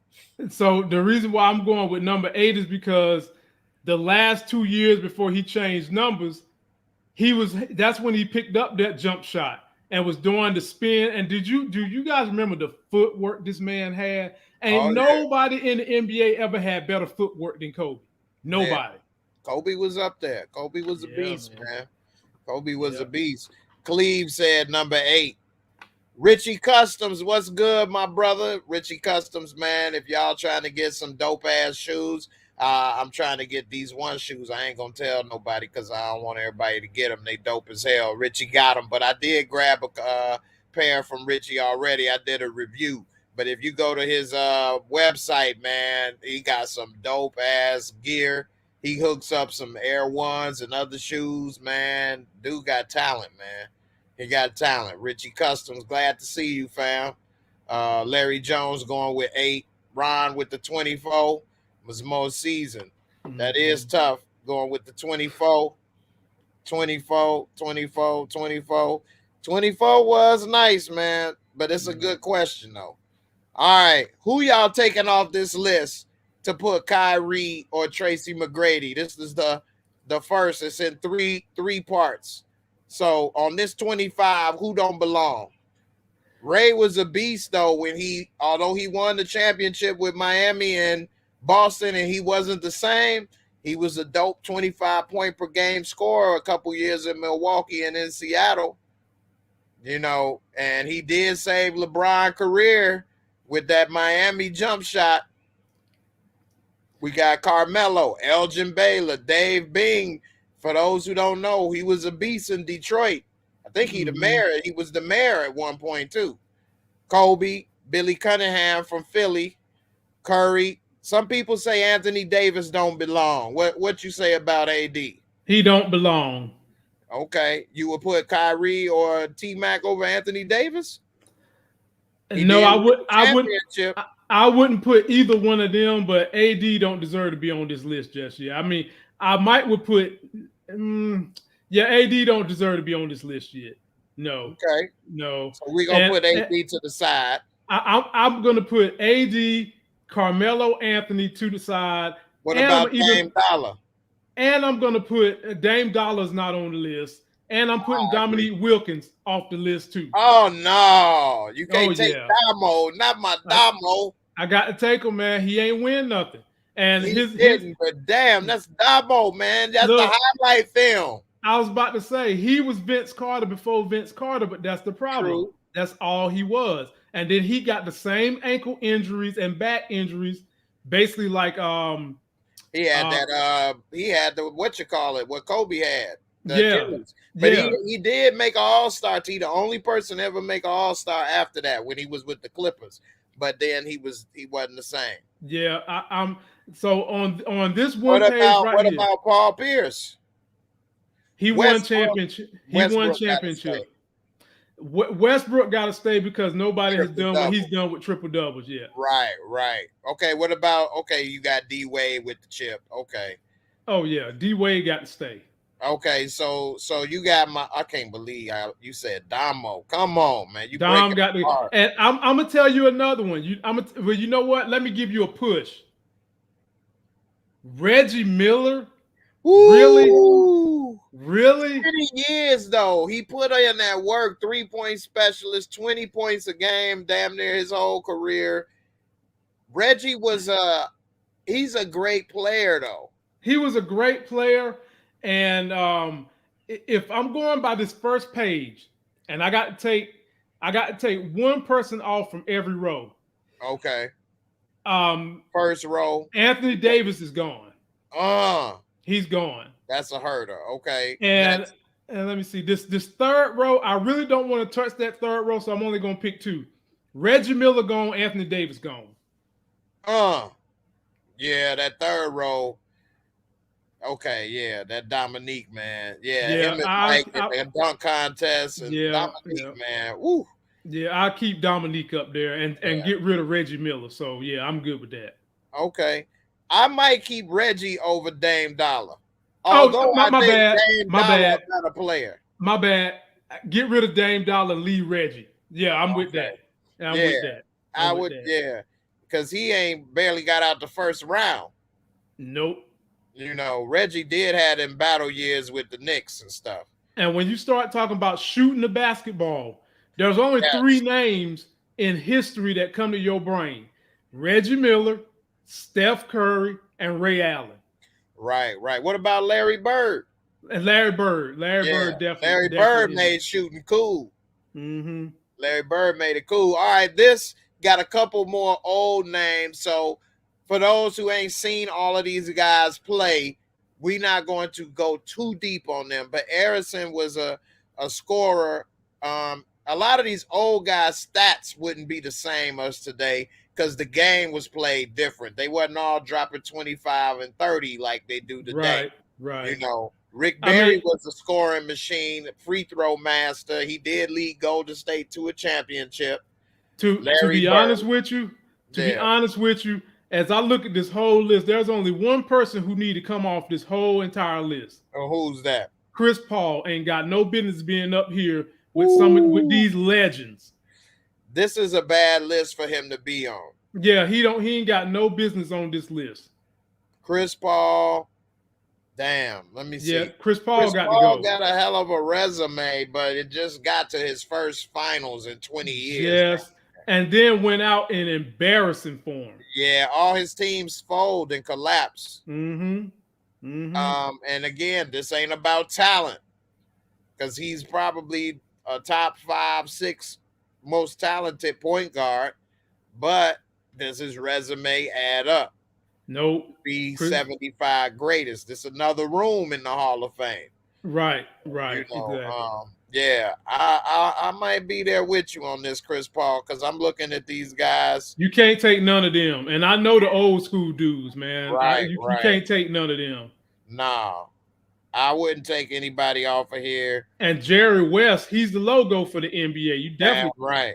So the reason why I'm going with number 8 is because the last 2 years before he changed numbers, that's when he picked up that jump shot and was doing the spin. And do you guys remember the footwork this man had? Ain't nobody in the NBA ever had better footwork than Kobe. Nobody. Man, Kobe was up there. Kobe was a beast, man. Kobe was a beast. Cleve said number 8. Richie Customs, what's good, my brother? Richie Customs, man. If y'all trying to get some dope ass shoes, I'm trying to get these one shoes. I ain't gonna tell nobody because I don't want everybody to get them. They dope as hell. Richie got them, but I did grab a pair from Richie already. I did a review. But if you go to his website, man, he got some dope ass gear. He hooks up some Air Ones and other shoes, man. Dude got talent, man. He got talent. Richie Customs, glad to see you, fam. Larry Jones going with 8. Ron with the 24 was most seasoned. That is tough. Going with the 24. 24 was nice, man. But it's a good question, though. All right. Who y'all taking off this list to put Kyrie or Tracy McGrady? This is the first. It's in three parts. So on this 25, who don't belong? Ray was a beast, though, although he won the championship with Miami and Boston and he wasn't the same, he was a dope 25 point per game scorer a couple years in Milwaukee and in Seattle. And he did save LeBron's career with that Miami jump shot. We got Carmelo, Elgin Baylor, Dave Bing. For those who don't know, he was a beast in Detroit. I think he was the mayor at one point too. Kobe, Billy Cunningham from Philly, Curry. Some people say Anthony Davis don't belong. What you say about AD? He don't belong. Okay. You would put Kyrie or T-Mac over Anthony Davis? No, I wouldn't put either one of them, but AD don't deserve to be on this list just yet. I mean, I would put AD don't deserve to be on this list yet. No. Okay. No. So we're gonna put AD to the side. I'm gonna put AD, Carmelo Anthony to the side. What about Dame Dollar? And I'm gonna put Dame Dollar's not on the list. And I'm putting Dominique Wilkins off the list too. Oh no, you can't take Damo, not my Damo. I got to take him, man. He ain't win nothing. And but damn, that's Damo, man. That's the highlight film. I was about to say he was Vince Carter before Vince Carter, but that's the problem. True. That's all he was. And then he got the same ankle injuries and back injuries, basically like he had what Kobe had. But he did make an all-star team. The only person ever make an all-star after that when he was with the Clippers. But then he wasn't the same. Yeah, I'm so on this one what page about, what about Paul Pierce? He won championship. Westbrook got to stay because nobody has done what he's done with triple doubles yet. Right. Okay, what about you got D Wade with the chip. Okay. Oh yeah, D Wade got to stay. Okay, so you got I can't believe you said Damo. Come on, man. Dom got the and I'm gonna tell you another one. You know what? Let me give you a push. Reggie Miller. Ooh. Really? 20 years though. He put in that work, 3-point specialist, 20 points a game, damn near his whole career. Reggie he's a great player though. He was a great player. And if I'm going by this first page, and I got to take one person off from every row. Okay. First row. Anthony Davis is gone. He's gone. That's a herder. Okay. And And let me see this third row. I really don't want to touch that third row, so I'm only gonna pick two. Reggie Miller gone, Anthony Davis gone. Yeah, that third row. Okay, yeah, that Dominique, man. Yeah, him and Mike in the dunk contest and Dominique, man. Woo. Yeah, I'll keep Dominique up there and get rid of Reggie Miller. So yeah, I'm good with that. Okay. I might keep Reggie over Dame Dollar. Although my bad. Dame Dollar a better player. My bad. Get rid of Dame Dollar, leave Reggie. Yeah, I'm with that. I'm with that. I would, because he ain't barely got out the first round. Nope. You know, Reggie did have them battle years with the Knicks and stuff. And when you start talking about shooting the basketball, there's only three names in history that come to your brain: Reggie Miller, Steph Curry, and Ray Allen. Right. What about Larry Bird? And Larry Bird definitely. Larry Bird made shooting cool. Mm-hmm. Larry Bird made it cool. All right, this got a couple more old names. So for those who ain't seen all of these guys play, we're not going to go too deep on them. But Harrison was a scorer. A lot of these old guys' stats wouldn't be the same as today because the game was played different. They wasn't all dropping 25 and 30 like they do today. Right. You know, Rick Barry was a scoring machine, free throw master. He did lead Golden State to a championship. To be honest with you, as I look at this whole list, there's only one person who need to come off this whole entire list. Who's that? Chris Paul ain't got no business being up here with with these legends. This is a bad list for him to be on. Yeah, he ain't got no business on this list. Chris Paul. Damn, let me see. Yeah, Chris Paul got a hell of a resume, but it just got to his first finals in 20 years. Yes, and then went out in embarrassing form. Yeah, all his teams fold and collapse. Mm-hmm. And again, this ain't about talent because he's probably a top 5, 6 most talented point guard, but does his resume add up? Nope. Be 75 greatest. This another room in the Hall of Fame. Right. You know, exactly. I might be there with you on this, Chris Paul, because I'm looking at these guys. You can't take none of them, and I know the old school dudes, man. You can't take none of them. Nah, I wouldn't take anybody off of here. And Jerry West, he's the logo for the NBA. You definitely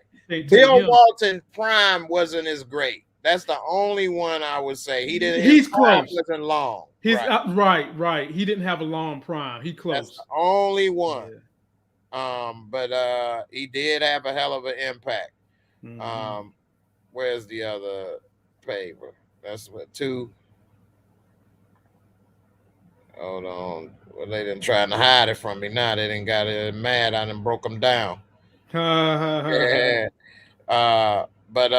Bill Walton's prime wasn't as great. That's the only one I would say. He's close. Wasn't long. Right. He didn't have a long prime. He close. That's the only one. Yeah. But he did have a hell of an impact. Mm-hmm. Where's the other paper? That's what 2. Hold on. Well, they didn't try to hide it from me. Now they didn't got it mad. I done broke them down. Yeah. But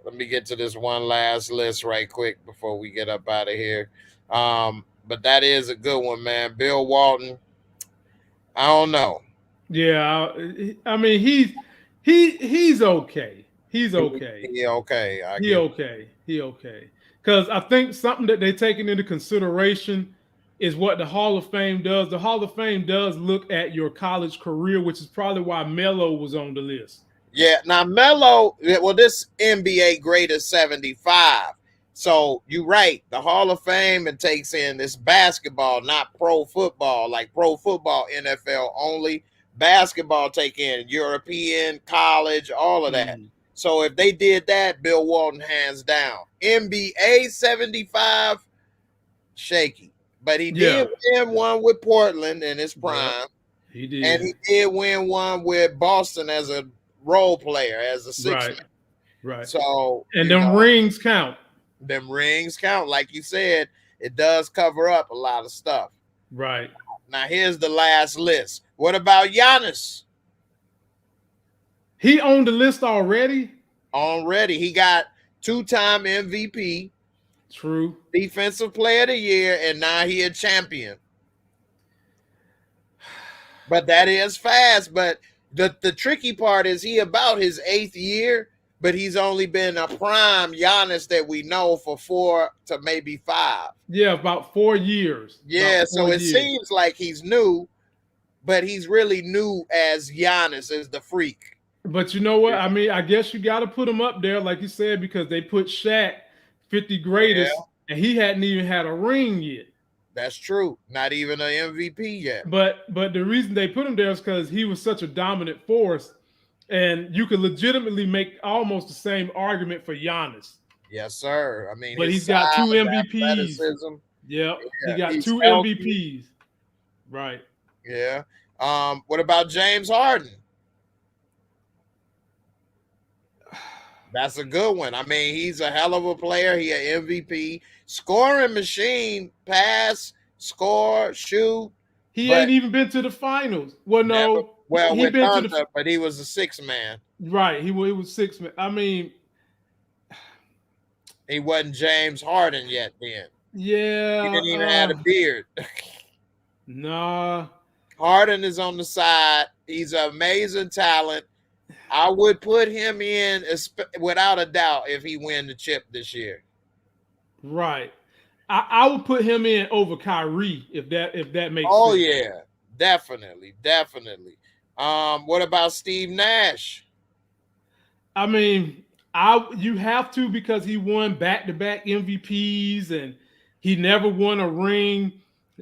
let me get to this one last list right quick before we get up out of here. But that is a good one, man. Bill Walton. I don't know. Yeah, I mean he's okay. He's okay. He okay. He okay. Because I think something that they're taking into consideration is what the Hall of Fame does. The Hall of Fame does look at your college career, which is probably why Melo was on the list. Yeah, now Melo, well, this NBA greatest 75. So you're right. The Hall of Fame and takes in this basketball, not pro football, like pro football, NFL only. Basketball take in European, college, all of that. So if they did that, Bill Walton hands down. NBA 75, shaky. But he did win one with Portland in his prime. He did. And he did win one with Boston as a role player, as a six-man. Right. So and them rings count. Them rings count. Like you said, it does cover up a lot of stuff. Right. Now here's the last list. What about Giannis? He on the list already? Already. He got 2-time MVP. True. Defensive Player of the Year, and now he a champion. But that is fast. But the tricky part is he about his 8th year, but he's only been a prime Giannis that we know for 4 to maybe 5. Yeah, about 4 years. Yeah, so it seems like he's new, but he's really new as Giannis is the freak. But you know what? I mean, I guess you got to put him up there, like you said, because they put Shaq 50 greatest, and he hadn't even had a ring yet. That's true. Not even an MVP yet. But the reason they put him there is because he was such a dominant force, and you could legitimately make almost the same argument for Giannis. Yes, sir. I mean, but he's got 2 MVPs. Yep, he got 2 MVPs. Right. Yeah. What about James Harden? That's a good one. I mean, he's a hell of a player. He an MVP, scoring machine, pass, score, shoot. He ain't even been to the finals. Well, no. Well, with Thunder, but he was a 6th man. Right. He was 6th man. I mean, he wasn't James Harden yet then. Yeah. He didn't even have a beard. Nah. Harden is on the side. He's an amazing talent. I would put him in without a doubt if he win the chip this year. Right. I would put him in over Kyrie if that makes sense. Oh yeah, definitely. What about Steve Nash? I mean, you have to, because he won back-to-back MVPs and he never won a ring.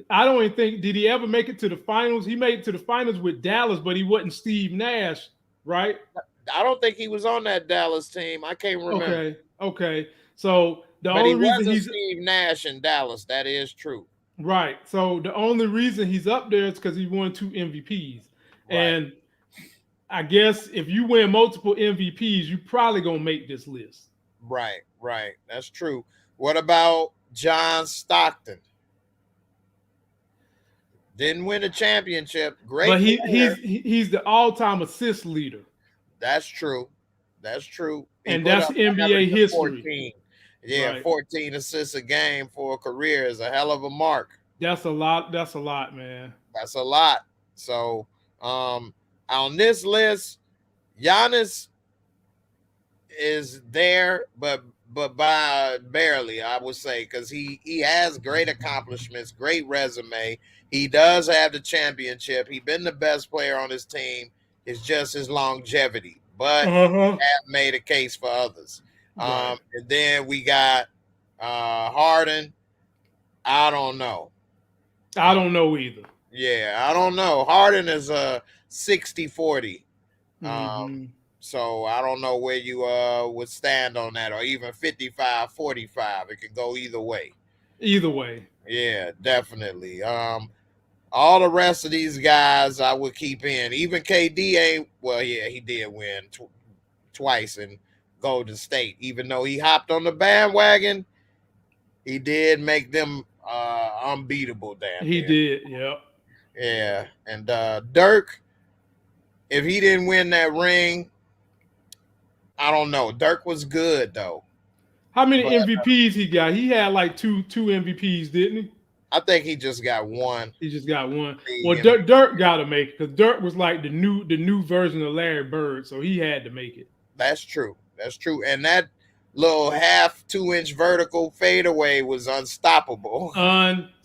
I don't even think, did he ever make it to the finals? He made it to the finals with Dallas, but he wasn't Steve Nash, right? I don't think he was on that Dallas team. I can't remember. Okay. So the only reason he's Steve Nash in Dallas, that is true. Right. So the only reason he's up there is because he won 2 MVPs. Right. And I guess if you win multiple MVPs, you probably gonna make this list. Right. That's true. What about John Stockton? Didn't win a championship. Great. But he's the all-time assist leader. That's true. And that's NBA history. 14. Yeah, right. 14 assists a game for a career is a hell of a mark. That's a lot, man. That's a lot. So on this list, Giannis is there, but by barely, I would say, because he has great accomplishments, great resume. He does have the championship. He's been the best player on his team. It's just his longevity. But have made a case for others. Right. And then we got Harden. I don't know. I don't know either. Yeah, I don't know. Harden is a 60-40. So I don't know where you would stand on that, or even 55-45. It could go either way. Yeah, definitely. All the rest of these guys I would keep in. Even KD ain't, well, yeah, he did win twice in Golden State. Even though he hopped on the bandwagon, he did make them unbeatable. He did, yep. Yeah, and Dirk, if he didn't win that ring, I don't know. Dirk was good, though. How many MVPs he got? He had like two MVPs, didn't he? I think he just got one. He just got one. Well, Dirk got to make it, because Dirk was like the new version of Larry Bird, so he had to make it. That's true. And that little 1/2 2-inch vertical fadeaway was unstoppable. So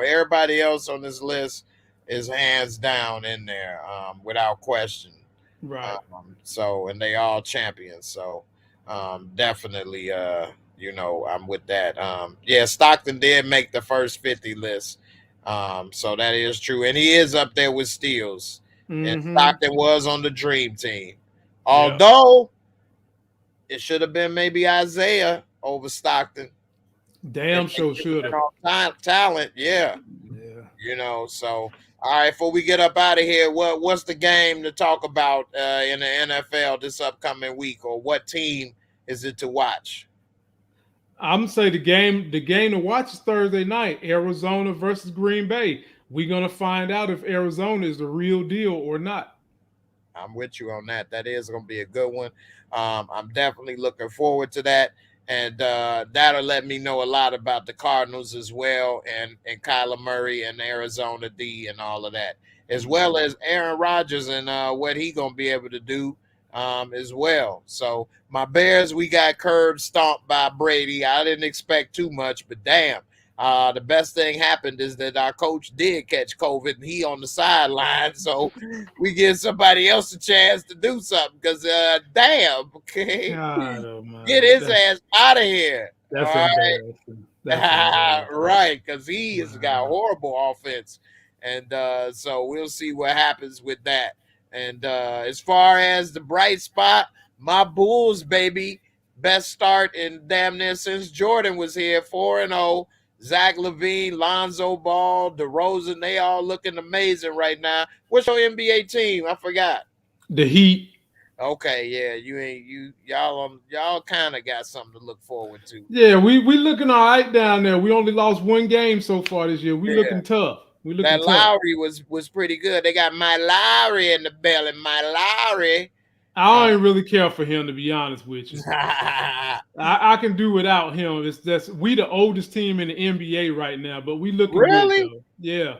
everybody else on this list is hands down in there, without question. Right. And they all champions. So definitely I'm with that. Stockton did make the first 50 list. So that is true. And he is up there with steals. And Stockton was on the dream team. Although it should have been maybe Isaiah over Stockton. Damn sure should have. Talent, yeah. So all right, before we get up out of here, what's the game to talk about in the NFL this upcoming week, or what team is it to watch? I'm gonna say the game to watch is Thursday night, Arizona versus Green Bay. We're gonna find out if Arizona is the real deal or not. I'm with you on that. That is gonna be a good one. I'm definitely looking forward to that, and that'll let me know a lot about the Cardinals as well, and Kyler Murray and Arizona D and all of that, as well as Aaron Rodgers and what he gonna be able to do as well. So my Bears, we got curb stomped by Brady. I didn't expect too much, but damn, The best thing happened is that our coach did catch COVID and he on the sideline. So we give somebody else a chance to do something because, damn, okay. God, oh my, get his ass out of here. That's embarrassing. That's embarrassing. Right, because he has got horrible offense. And so we'll see what happens with that. And as far as the bright spot, my Bulls, baby, best start in damn near since Jordan was here, 4-0. Zach LaVine, Lonzo Ball, DeRozan, they all looking amazing right now. What's your NBA team? I forgot. The Heat. Okay, yeah, y'all kind of got something to look forward to. Yeah, we looking all right down there. We only lost one game so far this year. We looking tough. We looking that tough. Lowry was pretty good. They got my Lowry in the belly. My Lowry. I don't really care for him, to be honest with you. I can do without him. It's just we the oldest team in the NBA right now, but we looking good though. Yeah.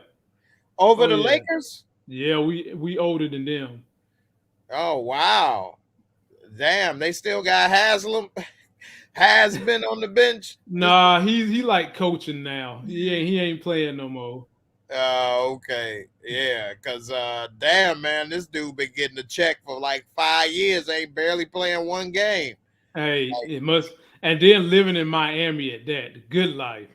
Over the Lakers? Yeah, we older than them. Oh wow. Damn, they still got Haslam. Has been on the bench. Nah, he like coaching now. He ain't playing no more. Okay. Yeah, because damn, man, this dude been getting a check for like 5 years, ain't barely playing one game. Hey, it must, and then living in Miami at that, the good life.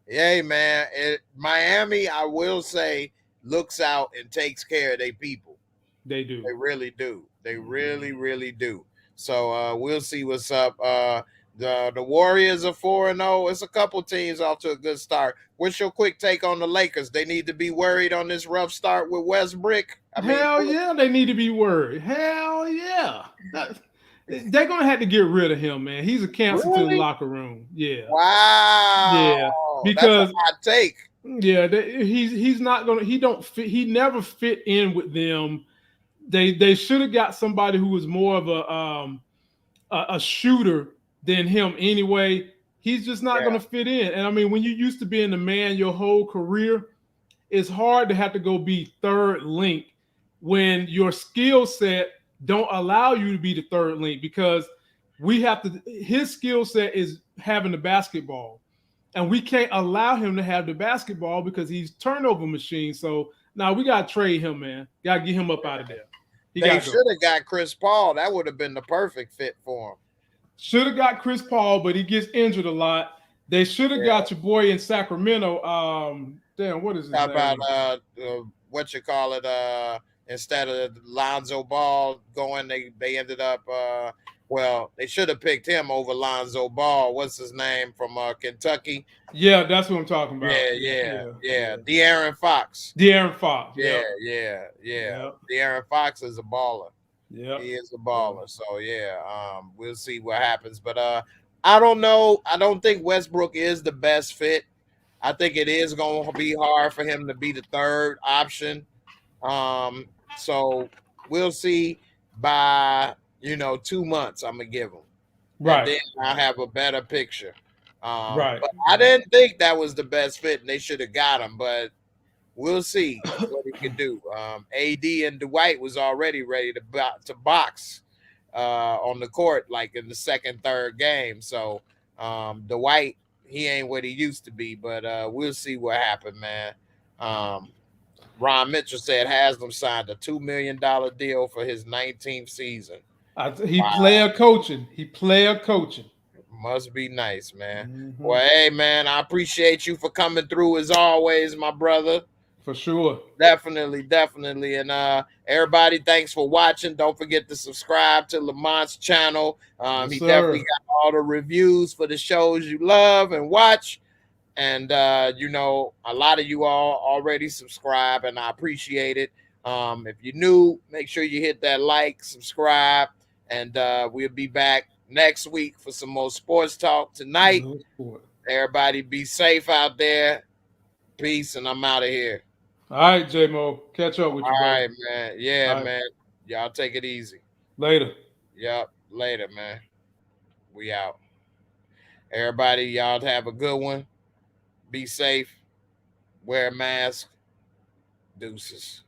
Yeah, man. Miami, I will say, looks out and takes care of their people. They do. They really do. They really, really do. So we'll see what's up. The Warriors are 4-0. It's a couple teams off to a good start. What's your quick take on the Lakers? They need to be worried on this rough start with Westbrook. Hell yeah, they need to be worried. Hell yeah. They're gonna have to get rid of him, man. He's a cancer to the locker room. Yeah. Wow. Yeah. Because that's a hot take. Yeah, he's not gonna. He don't fit. He never fit in with them. They should have got somebody who was more of a shooter than him anyway. He's just not going to fit in. And I mean, when you used to being the man your whole career, it's hard to have to go be third link when your skill set don't allow you to be the third link, because we have to. His skill set is having the basketball, and we can't allow him to have the basketball because he's turnover machine. So now we got to trade him, man. Got to get him up out of there. They should have got Chris Paul. That would have been the perfect fit for him. Should have got Chris Paul, but he gets injured a lot. They should have got your boy in Sacramento. Damn, what is his name? How about what you call it? Instead of Lonzo Ball going, they ended up. Well, they should have picked him over Lonzo Ball. What's his name from Kentucky? Yeah, that's what I'm talking about. Yeah. De'Aaron Fox. De'Aaron Fox. Yeah. De'Aaron Fox is a baller. Yeah, he is a baller. So yeah, we'll see what happens. But I don't know. I don't think Westbrook is the best fit. I think it is going to be hard for him to be the third option. So we'll see by 2 months. I'm gonna give him, right? And then I'll have a better picture. Right. But I didn't think that was the best fit, and they should have got him. But we'll see what he can do. AD and Dwight was already ready to box on the court, like in the second, third game. So Dwight, he ain't what he used to be, but we'll see what happened, man. Ron Mitchell said Haslam signed a $2 million deal for his 19th season. He player coaching. Must be nice, man. Mm-hmm. Well, hey, man, I appreciate you for coming through as always, my brother. For sure. Definitely. And everybody, thanks for watching. Don't forget to subscribe to Lamont's channel. He definitely got all the reviews for the shows you love and watch. And, a lot of you all already subscribe, and I appreciate it. If you're new, make sure you hit that like, subscribe, and we'll be back next week for some more sports talk tonight. Everybody be safe out there. Peace, and I'm out of here. All right, J-Mo. Catch up with you, All right, man. Yeah, man. Y'all take it easy. Later. Yep, later, man. We out. Everybody, y'all have a good one. Be safe. Wear a mask. Deuces.